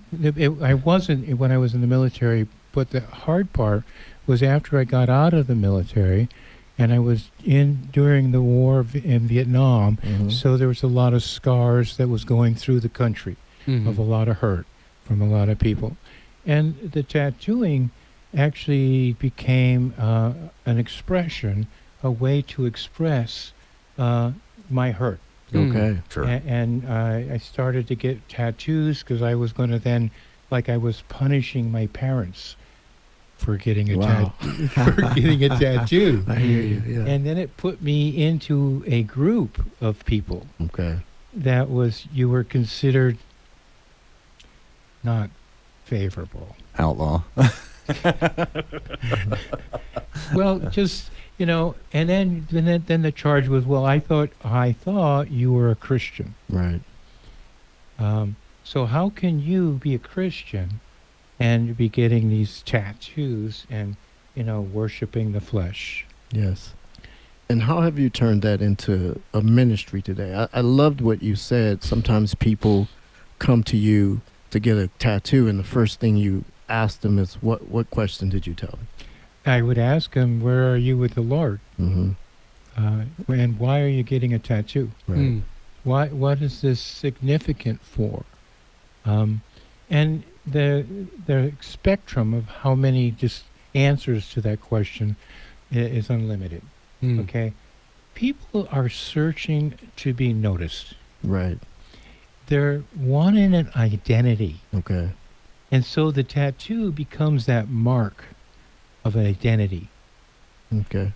I wasn't when I was in the military, but the hard part was after I got out of the military, and I was during the war in Vietnam, so there was a lot of scars that was going through the country, of a lot of hurt from a lot of people. And the tattooing actually became an expression, a way to express my hurt. Okay. Sure. And I started to get tattoos because I was going to then, like I was punishing my parents for getting a tattoo. I hear you. Yeah. And then it put me into a group of people. Okay. That you were considered not favorable. Outlaw. Well, just and then the charge was, well, I thought you were a Christian. Right. So how can you be a Christian and be getting these tattoos and worshiping the flesh? Yes. And how have you turned that into a ministry today? I loved what you said. Sometimes people come to you to get a tattoo, and the first thing you ask them is, what question did you tell them? I would ask them, where are you with the Lord? Mm-hmm. And why are you getting a tattoo? Right. What is this significant for? And the spectrum of how many just answers to that question is unlimited. Okay? People are searching to be noticed. Right. They're wanting an identity. Okay. And so the tattoo becomes that mark of an identity. Okay.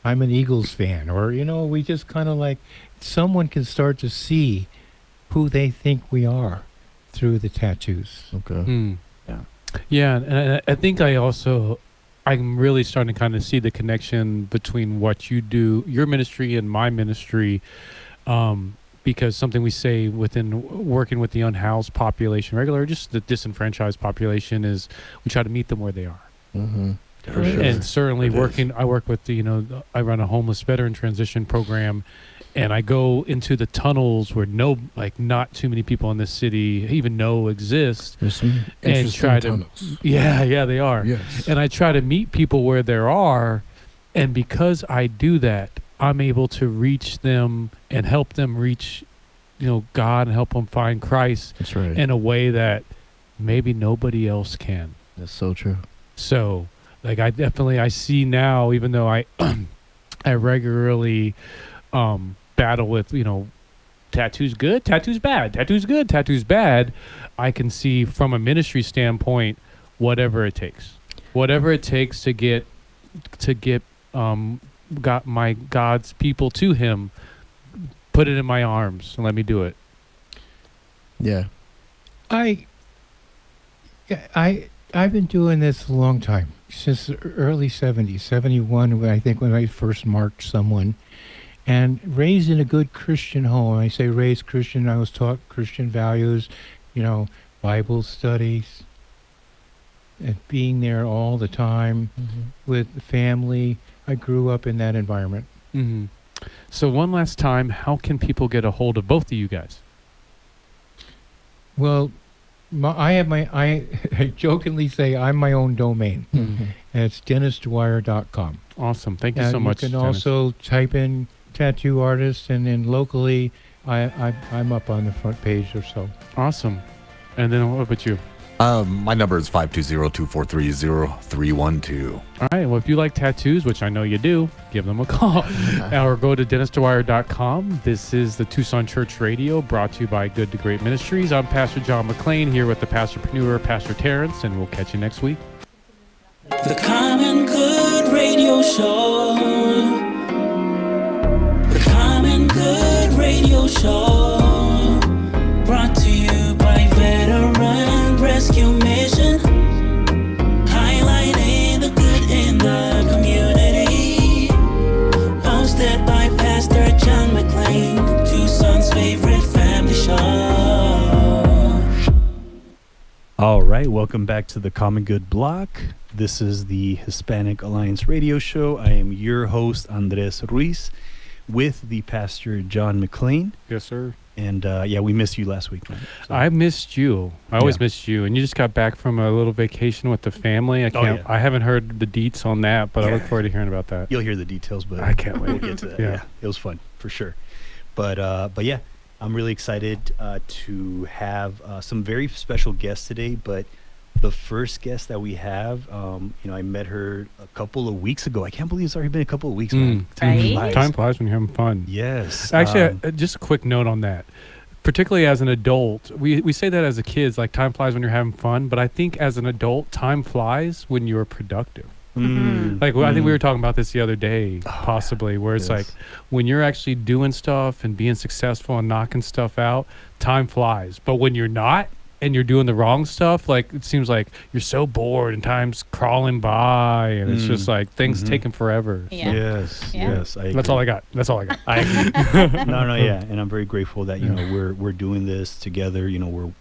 I'm an Eagles fan, or we just kind of like someone can start to see who they think we are through the tattoos. Okay. Yeah, and I think I'm really starting to kind of see the connection between what you do, your ministry, and my ministry, because something we say within working with the unhoused population, just the disenfranchised population, is we try to meet them where they are. Mm-hmm. For sure. And certainly I work with I run a homeless veteran transition program, and I go into the tunnels where not too many people in this city even know exist. There's some and try to tunnels. Yeah, they are. Yes. And I try to meet people where there are, and because I do that, I'm able to reach them and help them reach God and help them find Christ. That's right. In a way that maybe nobody else can. That's so true. So I see now, even though I regularly battle with tattoos good, tattoos bad, tattoos good, tattoos bad, I can see from a ministry standpoint whatever it takes to get God's people to Him. Put it in my arms and let me do it. Yeah. I've been doing this a long time, since the early 70s, 71, I think, when I first marked someone. And raised in a good Christian home. I say raised Christian, I was taught Christian values, Bible studies, and being there all the time with the family. I grew up in that environment. Mm-hmm. So one last time, how can people get a hold of both of you guys? Well, I jokingly say I'm my own domain. Mm-hmm. And it's DennisDwyer.com. Awesome. Thank you so much, You can Dennis. also type in tattoo artist, and then locally I'm up on the front page or so. Awesome. And then what about you? My number is 520-243-0312. All right. Well, if you like tattoos, which I know you do, give them a call or go to DennisDwyer.com. This is the Tucson Church Radio, brought to you by Good to Great Ministries. I'm Pastor John McClain here with the pastorpreneur, Pastor Terrence, and we'll catch you next week. The Common Good Radio Show. The Common Good Radio Show. Brought to you by Veteran Rescue Mission. Highlighting the good in the community. Hosted by Pastor John McClain, Tucson's favorite family show. All right, welcome back to the Common Good Block. This is the Hispanic Alliance Radio Show. I am your host, Andres Ruiz, with the Pastor John McClain. Yes, sir. And we missed you last week, man. So. I missed you. I always missed you. And you just got back from a little vacation with the family. I haven't heard the deets on that, but I look forward to hearing about that. You'll hear the details, but I can't wait. We'll get to that. Yeah, it was fun for sure. But yeah, I'm really excited to have some very special guests today. But the first guest that we have, I met her a couple of weeks ago. I can't believe it's already been a couple of weeks, man. Time flies when you're having fun. Yes. Actually, just a quick note on that. Particularly as an adult, we say that as a kid, like time flies when you're having fun. But I think as an adult, time flies when you're productive. Like I think we were talking about this the other day, possibly, where it's like when you're actually doing stuff and being successful and knocking stuff out, time flies. But when you're not, and you're doing the wrong stuff, like it seems like you're so bored and time's crawling by, and it's just like things taking forever. Yeah. Yes. That's all I got. I agree. No, yeah, and I'm very grateful that we're doing this together.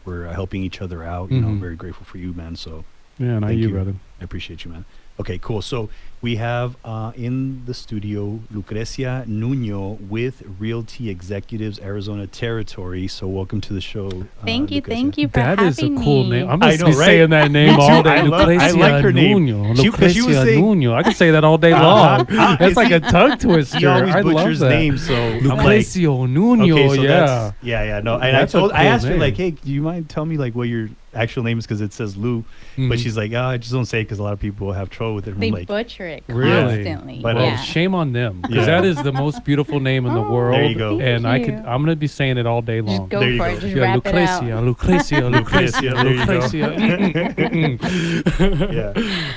We're helping each other out. I'm very grateful for you, man. So yeah, not you, brother. I appreciate you, man. Okay, cool. So we have in the studio Lucrecia Nuno with Realty Executives Arizona Territory. So welcome to the show. Thank you for that having is a cool me. name. I'm going to be saying that name all day. I like her name. Lucrecia Nuno. I can say that all day long. That's like a tongue twister. He always I butchers love that. names. So Lucrecia Nuno. Okay, so yeah. Yeah. No, and I asked her like, hey, do you mind telling me like what your actual name is, because it says Lou, but she's like, I just don't say it because a lot of people have trouble with it. They like, butcher it really? constantly. But, well, shame on them, because that is the most beautiful name in the world. There you go. And I'm going to be saying it all day long. Just go for it. Just wrap it out. Lucrecia.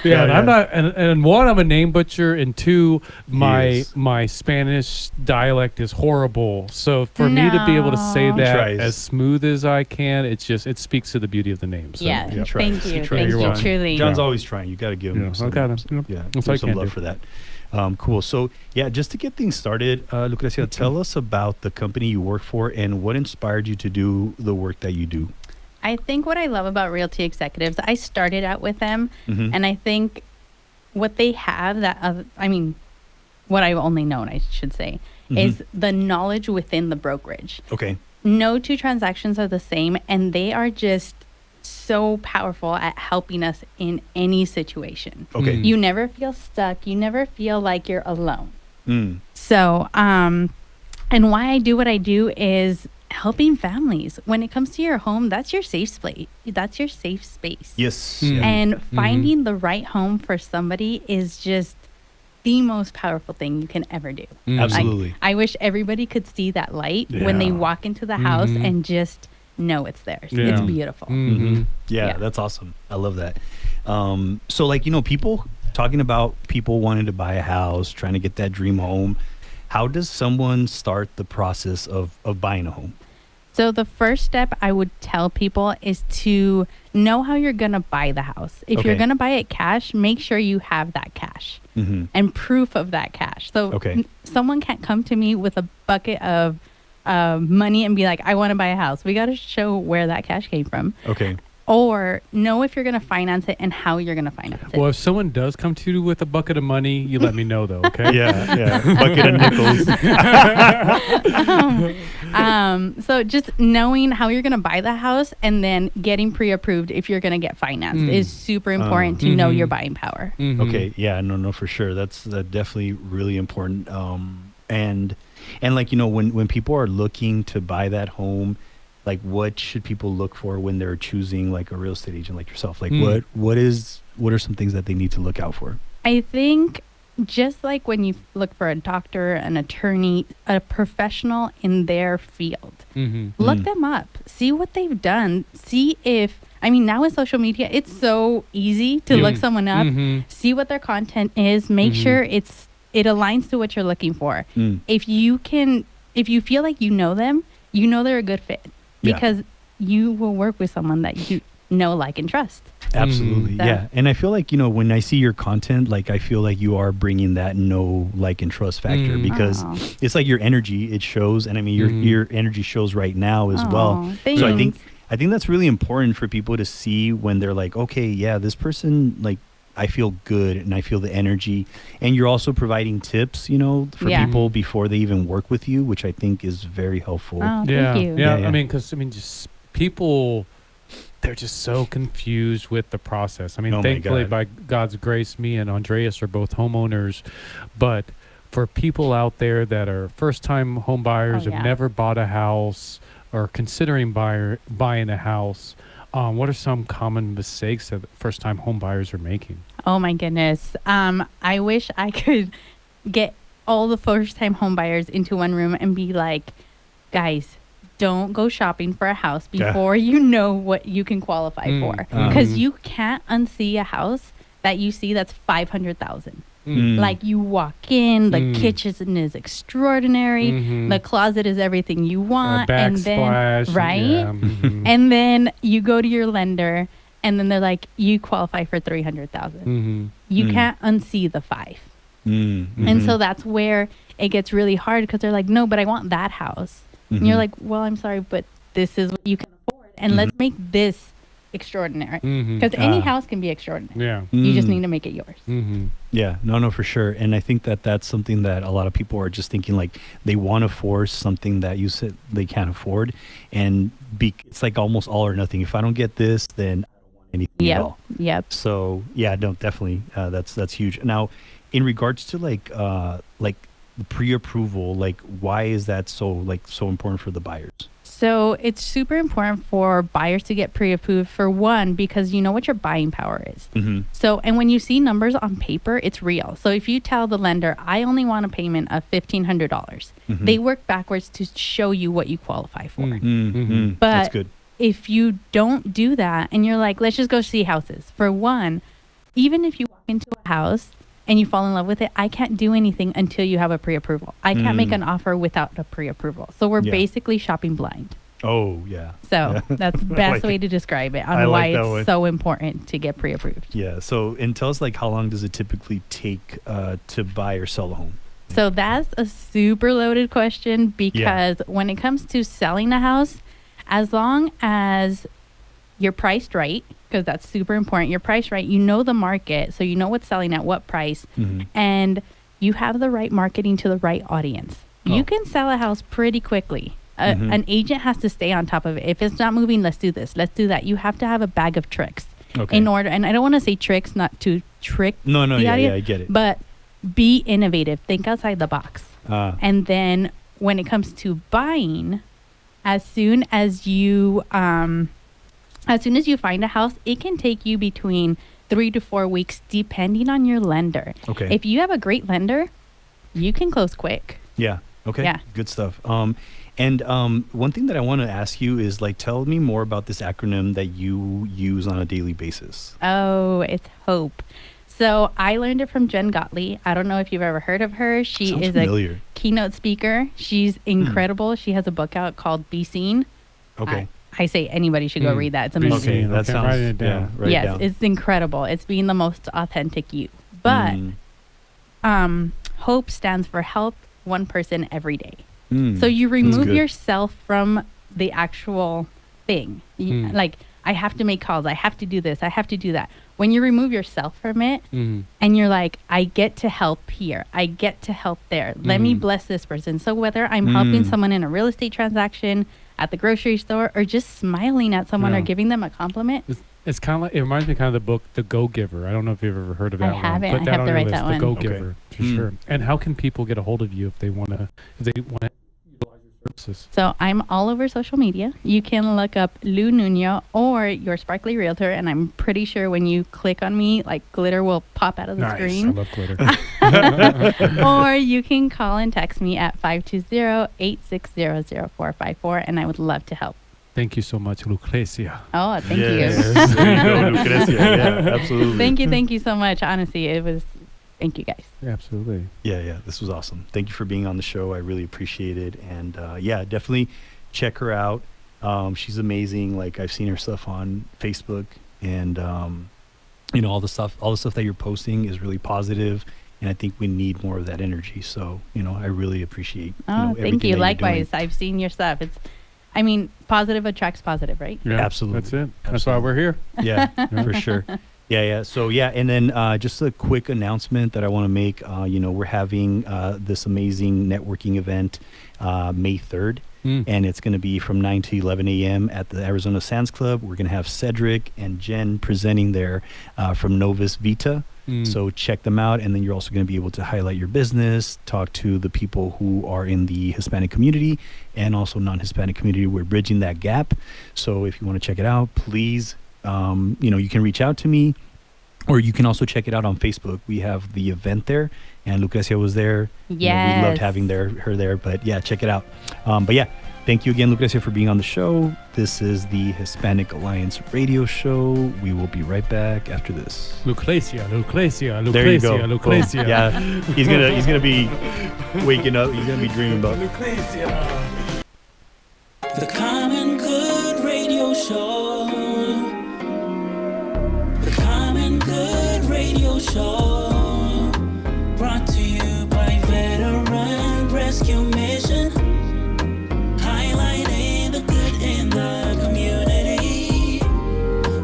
Yeah. And I'm not. And one, I'm a name butcher, and two, my Spanish dialect is horrible. So for me to be able to say that as smooth as I can, it speaks to the beauty of the name. So, thank you. Thank you, truly. John's always trying. You got to give him some love for that. Cool. So, just to get things started, Lucrecia, tell us about the company you work for and what inspired you to do the work that you do. I think what I love about Realty Executives, I started out with them, and I think what they have what I've only known, I should say, is the knowledge within the brokerage. Okay. No two transactions are the same, and they are just so powerful at helping us in any situation. Okay. You never feel stuck. You never feel like you're alone. So, and why I do what I do is helping families. When it comes to your home, that's your safe space. That's your safe space. Yes. And finding the right home for somebody is just the most powerful thing you can ever do. Absolutely. I wish everybody could see that light when they walk into the house and just know it's theirs. It's beautiful. Yeah, that's awesome. I love that. So people talking about people wanting to buy a house, trying to get that dream home. How does someone start the process of buying a home? So the first step I would tell people is to know how you're going to buy the house. If you're going to buy it cash, make sure you have that cash and proof of that cash. So someone can't come to me with a bucket of money and be like, I want to buy a house. We got to show where that cash came from. Okay. Or know if you're going to finance it and how you're going to finance it. Well, if someone does come to you with a bucket of money, you let me know, though, okay? Yeah. Bucket of nickels. So just knowing how you're going to buy the house and then getting pre-approved if you're going to get financed is super important to know your buying power. Okay. Yeah, no, for sure. That's definitely really important. And when people are looking to buy that home, like what should people look for when they're choosing like a real estate agent like yourself? Like what are some things that they need to look out for? I think just like when you look for a doctor, an attorney, a professional in their field, look them up, see what they've done, see if, I mean, now with social media, it's so easy to look someone up, see what their content is, make sure it aligns to what you're looking for. If you feel like you know them, you know they're a good fit because you will work with someone that you know, like, and trust. Absolutely. Yeah. And I feel like, when I see your content, like, I feel like you are bringing that know, like, and trust factor because it's like your energy, it shows. And I mean, your energy shows right now as well. Thanks. So I think that's really important for people to see when they're like, okay, yeah, this person, like, I feel good and I feel the energy. And you're also providing tips, for people before they even work with you, which I think is very helpful. Oh, thank you. Yeah. I mean, because, just people, they're just so confused with the process. I mean, thankfully, by God's grace, me and Andreas are both homeowners. But for people out there that are first-time home buyers, have never bought a house or considering buying a house, what are some common mistakes that first-time home buyers are making? Oh, my goodness. I wish I could get all the first-time home buyers into one room and be like, guys, don't go shopping for a house before you know what you can qualify for. Because you can't unsee a house that you see that's $500,000. Like, you walk in, the kitchen is extraordinary, the closet is everything you want, and then and then you go to your lender, and then they're like, you qualify for $300,000. You can't unsee the 5. And so that's where it gets really hard because they're like, no, but I want that house. And you're like, well, I'm sorry, but this is what you can afford, and let's make this extraordinary because any house can be extraordinary. You just need to make it yours. Yeah, no, for sure. And I think that that's something that a lot of people are just thinking, like, they want to force something that you said they can't afford, and it's like almost all or nothing. If I don't get this, then I don't want anything at all. So yeah, no, definitely, that's huge. Now, in regards to like the pre-approval, like, why is that so important for the buyers? So it's super important for buyers to get pre-approved, for one, because you know what your buying power is. So, and when you see numbers on paper, it's real. So if you tell the lender, I only want a payment of $1,500, they work backwards to show you what you qualify for. But that's good. If you don't do that and you're like, let's just go see houses. For one, even if you walk into a house and you fall in love with it, I can't do anything until you have a pre-approval. I can't make an offer without a pre-approval. So we're basically shopping blind. Oh, yeah. So that's the best way to describe it on why it's so important to get pre-approved. Yeah. So, and tell us, like, how long does it typically take to buy or sell a home? So that's a super loaded question because when it comes to selling a house, as long as you're priced right, because that's super important. You're priced right. You know the market, so you know what's selling at what price, and you have the right marketing to the right audience. You can sell a house pretty quickly. An agent has to stay on top of it. If it's not moving, let's do this. Let's do that. You have to have a bag of tricks in order. And I don't want to say tricks, not to trick the audience, I get it. But be innovative. Think outside the box. And then when it comes to buying, as soon as you find a house, it can take you between 3 to 4 weeks, depending on your lender. Okay. If you have a great lender, you can close quick. Yeah. Okay. Yeah. Good stuff. And one thing that I want to ask you is, like, tell me more about this acronym that you use on a daily basis. Oh, it's HOPE. So I learned it from Jen Gottlieb. I don't know if you've ever heard of her. She Sounds is familiar. a keynote speaker. She's incredible. She has a book out called Be Seen. Okay. I say anybody should go read that. It's amazing. Okay, that sounds. Write it down. Write it Yes, down. it's incredible. It's being the most authentic you. But HOPE stands for help one person every day. So you remove yourself from the actual thing. Like, I have to make calls. I have to do this. I have to do that. When you remove yourself from it and you're like, I get to help here. I get to help there. Let me bless this person. So whether I'm helping someone in a real estate transaction, at the grocery store, or just smiling at someone or giving them a compliment. It's kind of like, it reminds me kind of the book, The Go-Giver. I don't know if you've ever heard of that one. I haven't. Put I that have on to your write list, that The one. Go-Giver, for sure. And how can people get a hold of you if they want to utilize your So I'm all over social media. You can look up Lou Nuno or Your Sparkly Realtor, and I'm pretty sure when you click on me, like glitter will pop out of the screen. I love glitter. Or you can call and text me at 520-860-0454, and I would love to help. Thank you so much, Lucrecia. Oh, thank you. There you go, Lucrecia. Yeah, absolutely. Thank you so much. Honestly, it was. Thank you guys. Absolutely. Yeah, this was awesome. Thank you for being on the show. I really appreciate it. And yeah, definitely check her out. She's amazing. Like, I've seen her stuff on Facebook, and you know, all the stuff that you're posting is really positive, and I think we need more of that energy. So, you know, I really appreciate. Oh, thank you. Likewise, I've seen your stuff. I mean, positive attracts positive, right? Yeah, absolutely. That's it. That's why we're here. Yeah, for sure. Yeah. So, yeah. And then just a quick announcement that I want to make. You know, we're having this amazing networking event May 3rd. And it's going to be from 9 to 11 a.m. at the Arizona Sands Club. We're going to have Cedric and Jen presenting there from Novus Vita. So check them out. And then you're also going to be able to highlight your business, talk to the people who are in the Hispanic community and also non-Hispanic community. We're bridging that gap. So if you want to check it out, please, you know, you can reach out to me, or you can also check it out on Facebook. We have the event there, and Lucrecia was there. Yes. You know, we loved having her there, but yeah, check it out. But yeah, thank you again, Lucrecia, for being on the show. This is the Hispanic Alliance Radio Show. We will be right back after this. Lucrecia. There you go. Lucrecia. Yeah, he's gonna be waking up. He's gonna be dreaming about Lucrecia. The Common Good Radio Show. The Common Good Radio Show. Brought to you by Veteran Rescue Mission. Highlighting the good in the community.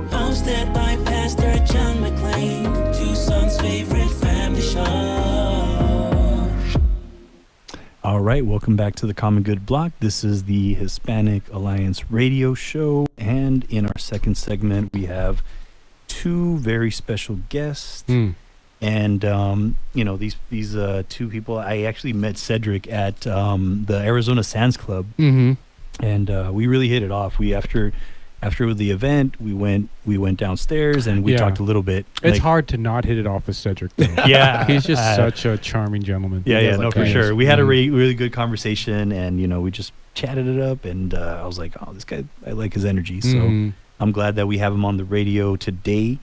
Hosted by Pastor John McClain, Tucson's favorite family show. All right, welcome back to the Common Good Block. This is the Hispanic Alliance Radio Show, and in our second segment, we have two very special guests. And you know, these two people, I actually met Cedric at the Arizona Sands Club, and we really hit it off. We after the event, we went downstairs and we talked a little bit. It's hard to not hit it off with Cedric, though. Yeah, he's just such a charming gentleman. Yeah, no, for sure. We had a really good conversation, and you know, we just chatted it up, and I was like, oh, this guy, I like his energy. So I'm glad that we have him on the radio today.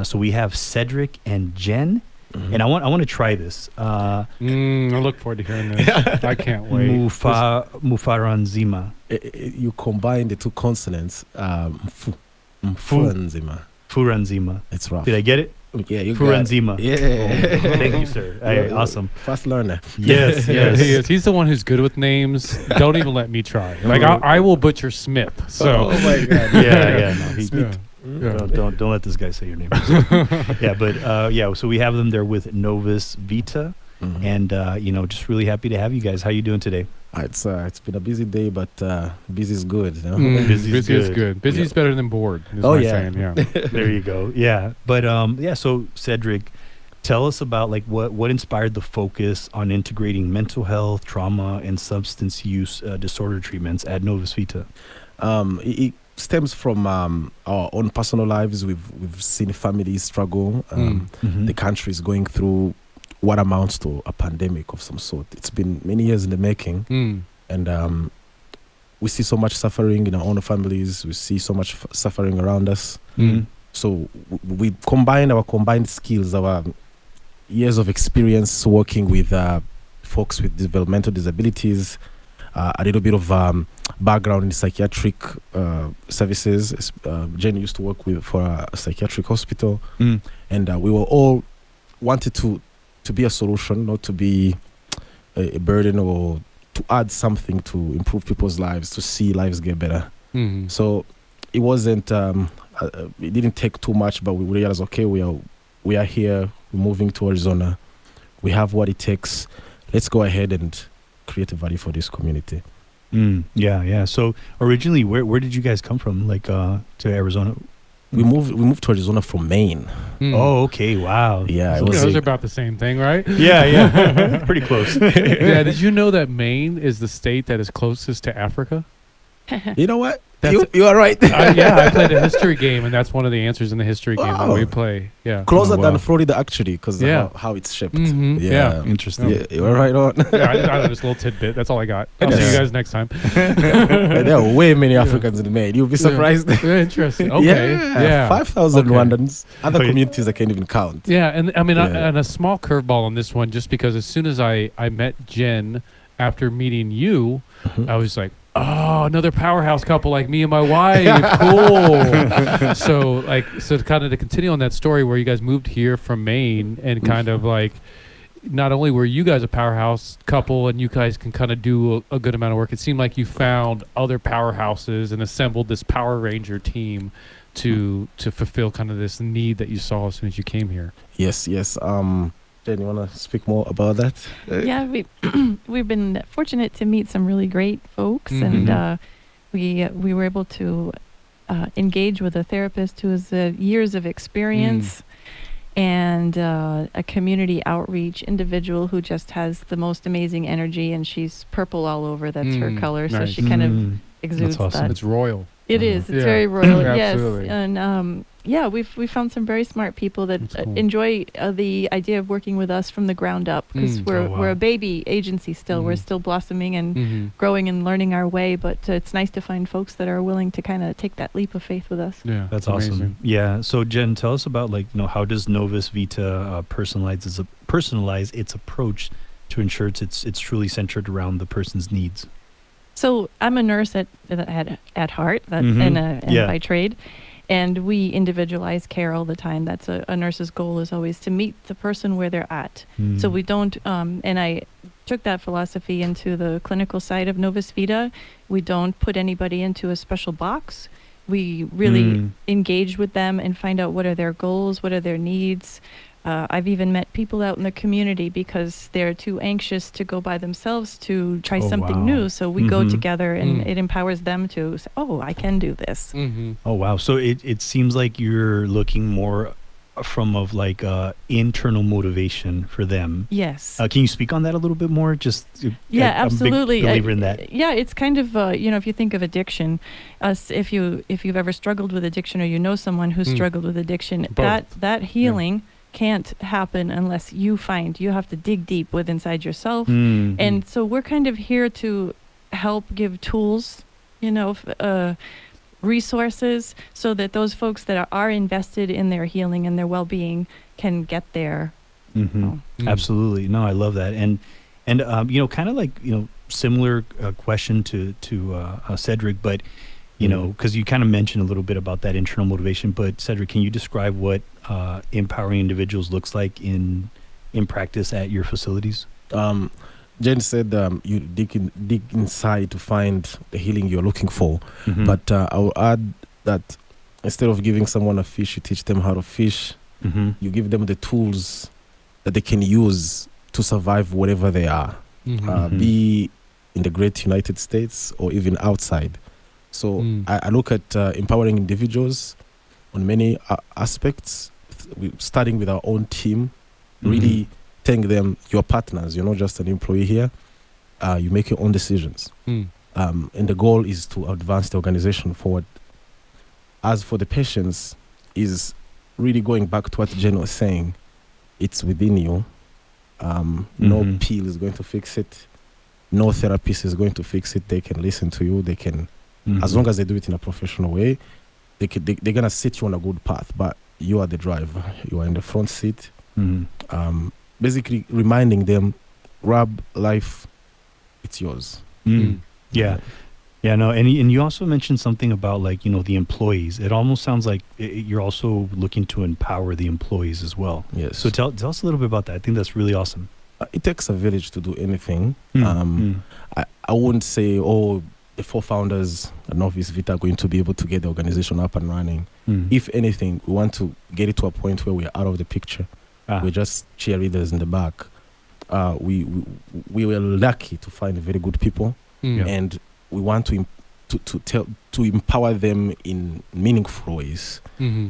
So we have Cedric and Jen. And I want to try this. I look forward to hearing this. I can't wait. Mufaranzima. You combine the two consonants. Furanzima. Furanzima. It's rough. Did I get it? Yeah, you Furanzima. got it. Yeah. Thank you, sir. Awesome. Fast learner. Yes. He is. He's the one who's good with names. Don't even let me try. Like I will butcher Smith. So. Oh my God. Yeah. No, Smith. Yeah. Don't let this guy say your name. Yeah, but so we have them there with Novus Vita, and you know, just really happy to have you guys. How you doing today? It's been a busy day, but busy is good. You know? Busy is good. Busy is better than bored. Saying, yeah. There you go. Yeah, but so Cedric, tell us about like what inspired the focus on integrating mental health, trauma, and substance use disorder treatments at Novus Vita. It stems from our own personal lives. We've seen families struggle. The country is going through what amounts to a pandemic of some sort. It's been many years in the making, and we see so much suffering in our own families. We see so much suffering around us. So we combine our combined skills, our years of experience working with folks with developmental disabilities, a little bit of background in psychiatric services. Jen used to work for a psychiatric hospital, and we were all wanted to be a solution, not to be a burden, or to add something to improve people's lives, to see lives get better. So it wasn't, it didn't take too much, but we realized, okay, we are here, we're moving to Arizona, we have what it takes. Let's go ahead and create a value for this community. Yeah. So originally, where did you guys come from, like to Arizona? We moved to Arizona from Maine. Oh, okay. Wow. Yeah, So those are about the same thing, right? Yeah. Pretty close. Yeah. Did you know that Maine is the state that is closest to Africa? You know what? You are right. Yeah, I played a history game, and that's one of the answers in the history game that we play. Yeah, closer than Florida actually, because how it's shaped. Yeah, interesting. Yeah, you are right on. Yeah, I know this little tidbit. That's all I got. I'll see you guys next time. There are way many Africans in Maine. You'll be surprised. Yeah, interesting. Okay. Yeah. 5,000 Rwandans. Other communities I can't even count. Yeah, and I mean, and a small curveball on this one, just because as soon as I met Jen after meeting you, I was like, oh, another powerhouse couple like me and my wife. Cool. So kind of to continue on that story where you guys moved here from Maine and kind of like, not only were you guys a powerhouse couple and you guys can kind of do a good amount of work, it seemed like you found other powerhouses and assembled this Power Ranger team to fulfill kind of this need that you saw as soon as you came here. Yes. Jen, you want to speak more about that? Yeah, we've been fortunate to meet some really great folks, and we were able to engage with a therapist who has years of experience, and a community outreach individual who just has the most amazing energy, and she's purple all over. That's her color, so she kind of exudes that. It's royal. It is. It's very royal. Yes, Absolutely. and we found some very smart people that enjoy the idea of working with us from the ground up, because we're a baby agency still. We're still blossoming and growing and learning our way, but it's nice to find folks that are willing to kind of take that leap of faith with us. Yeah, that's awesome. Yeah. So Jen, tell us about how does Novus Vita personalize its approach to ensure it's truly centered around the person's needs. So I'm a nurse at heart and by trade, and we individualize care all the time. That's a nurse's goal, is always to meet the person where they're at. So we don't, and I took that philosophy into the clinical side of Novus Vita. We don't put anybody into a special box. We really engage with them and find out what are their goals, what are their needs. I've even met people out in the community because they're too anxious to go by themselves to try something new. So we go together, and it empowers them to say, oh, I can do this. Oh, wow. So it seems like you're looking more from internal motivation for them. Yes. Can you speak on that a little bit more? Absolutely. I'm a big believer in that. Yeah, it's kind of, if you think of addiction, if you've ever struggled with addiction, or you know someone who's struggled with addiction, that healing can't happen unless you have to dig deep inside yourself. And so we're kind of here to help give tools, resources, so that those folks that are invested in their healing and their well-being can get there. Absolutely. No, I love that. And kind of similar question to Cedric, but because you kind of mentioned a little bit about that internal motivation, but Cedric, can you describe what empowering individuals looks like in practice at your facilities? Jen said you dig inside to find the healing you're looking for, but I will add that instead of giving someone a fish, you teach them how to fish. You give them the tools that they can use to survive wherever they are, be in the great United States or even outside. So I look at empowering individuals on many aspects, starting with our own team, really telling them you're partners, you're not just an employee here, you make your own decisions. And the goal is to advance the organization forward. As for the patients, is really going back to what Jen was saying, it's within you. No pill is going to fix it. No therapist is going to fix it. They can listen to you. They can, as long as they do it in a professional way, they're going to set you on a good path, but you are the driver. You are in the front seat. Basically reminding them, grab life, it's yours. Yeah. Yeah, no, and you also mentioned something about the employees. It almost sounds like you're also looking to empower the employees as well. Yes. So tell us a little bit about that. I think that's really awesome. It takes a village to do anything. I wouldn't say, the 4 founders at Novus Vita are going to be able to get the organization up and running. If anything, we want to get it to a point where we're out of the picture. We're just cheerleaders in the back. We were lucky to find very good people, and we want to to empower them in meaningful ways,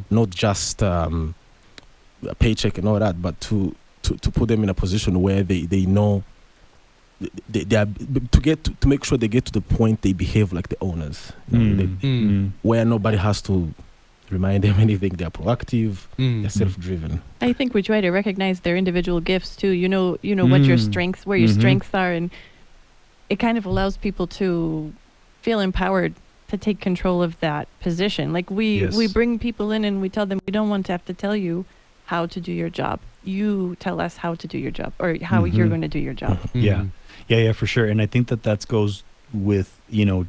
not just a paycheck and all that, but to put them in a position where they know they are to make sure they get to the point they behave like the owners, where nobody has to remind them anything. They're proactive, they're self-driven. I think we try to recognize their individual gifts too. You know what your strengths, where your strengths are, and it kind of allows people to feel empowered to take control of that position. Like we bring people in and we tell them we don't want to have to tell you how to do your job. You tell us how to do your job, or how you're going to do your job. Yeah, for sure. And I think that goes with,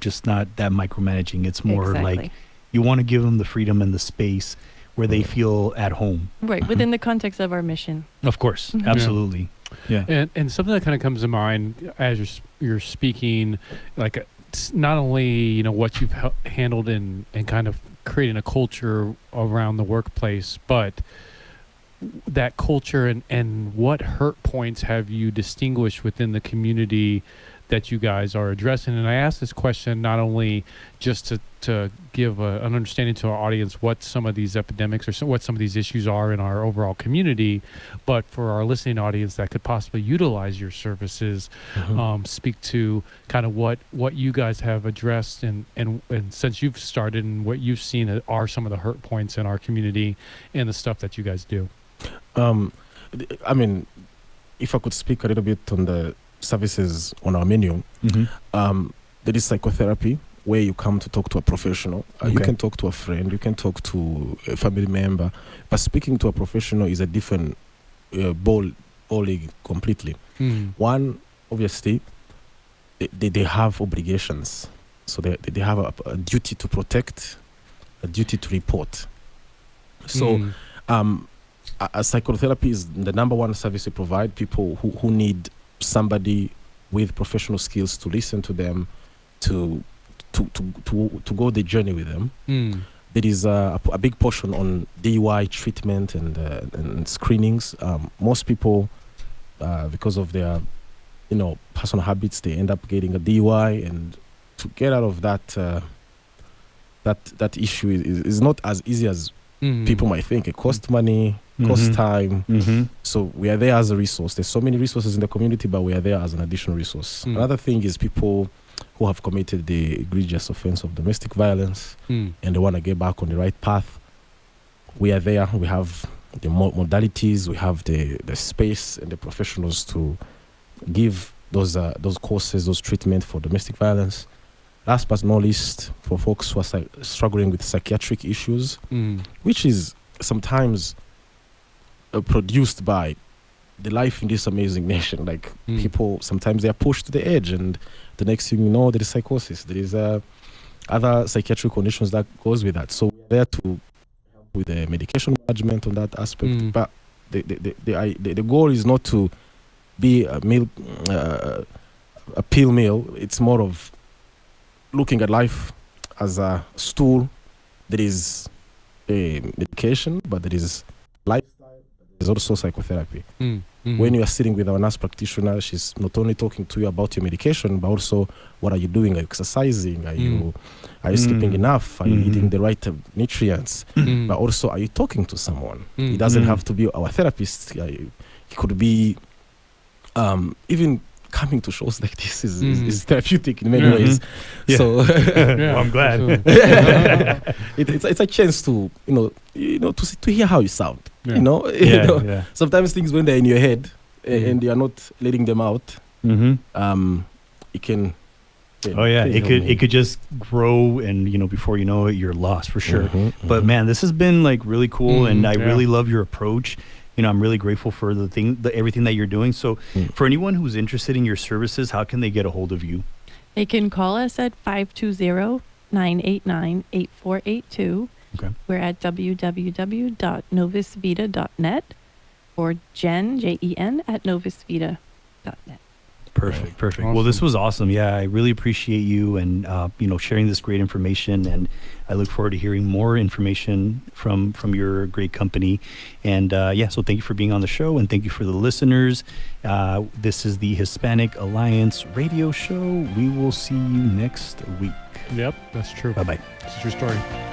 just not that micromanaging. It's more like you want to give them the freedom and the space where they feel at home. Right, within the context of our mission. Of course, absolutely. Yeah. And something that kind of comes to mind as you're speaking, like it's not only, what you've handled and kind of creating a culture around the workplace, but that culture and what hurt points have you distinguished within the community that you guys are addressing? And I ask this question not only just to give an understanding to our audience what some of these epidemics or what some of these issues are in our overall community, but for our listening audience that could possibly utilize your services, speak to kind of what you guys have addressed and since you've started and what you've seen are some of the hurt points in our community and the stuff that you guys do. I mean, if I could speak a little bit on the services on our menu, there is psychotherapy, where you come to talk to a professional. You can talk to a friend, you can talk to a family member, but speaking to a professional is a different ball league completely. One, obviously, they have obligations. So they have a duty to protect, a duty to report. So a psychotherapy is the number one service we provide people who need somebody with professional skills to listen to them, to go the journey with them. There is a big portion on DUI treatment and screenings. Most people, because of their personal habits, they end up getting a DUI, and to get out of that issue is not as easy as people might think. It costs money, costs time. So we are there as a resource. There's so many resources in the community, but we are there as an additional resource. Another thing is people who have committed the egregious offense of domestic violence and they want to get back on the right path. We are there. We have the modalities, we have the space and the professionals to give those courses, those treatment for domestic violence. Last but not least, for folks who are struggling with psychiatric issues, which is sometimes produced by the life in this amazing nation. Like people, sometimes they are pushed to the edge, and the next thing you know, there is psychosis. There is other psychiatric conditions that goes with that. So we're there to help with the medication management on that aspect. But the goal is not to be a pill mill. It's more of looking at life as a stool. There is a medication, but there is lifestyle. There's also psychotherapy. When you are sitting with our nurse practitioner, she's not only talking to you about your medication, but also what are you doing? Are you exercising? Are you sleeping enough? Are you eating the right nutrients? But also, are you talking to someone? It doesn't have to be our therapist. It could be even coming to shows like this is therapeutic in many ways. So well, I'm glad. It's a chance to to hear how you sound. Sometimes things when they're in your head and you are not letting them out, it can. It could just grow, and before you know it, you're lost for sure. But man, this has been like really cool, and I really love your approach. I'm really grateful for everything that you're doing. So for anyone who's interested in your services, how can they get a hold of you? They can call us at 520-989-8482. Okay. We're at www.novusvita.net or Jen, Jen, at novusvita.net. Perfect. Awesome. Well, this was awesome. Yeah, I really appreciate you and sharing this great information, and I look forward to hearing more information from your great company. And so thank you for being on the show, and thank you for the listeners. This is the Hispanic Alliance Radio Show. We will see you next week. Yep, that's true. Bye-bye. It's a true story.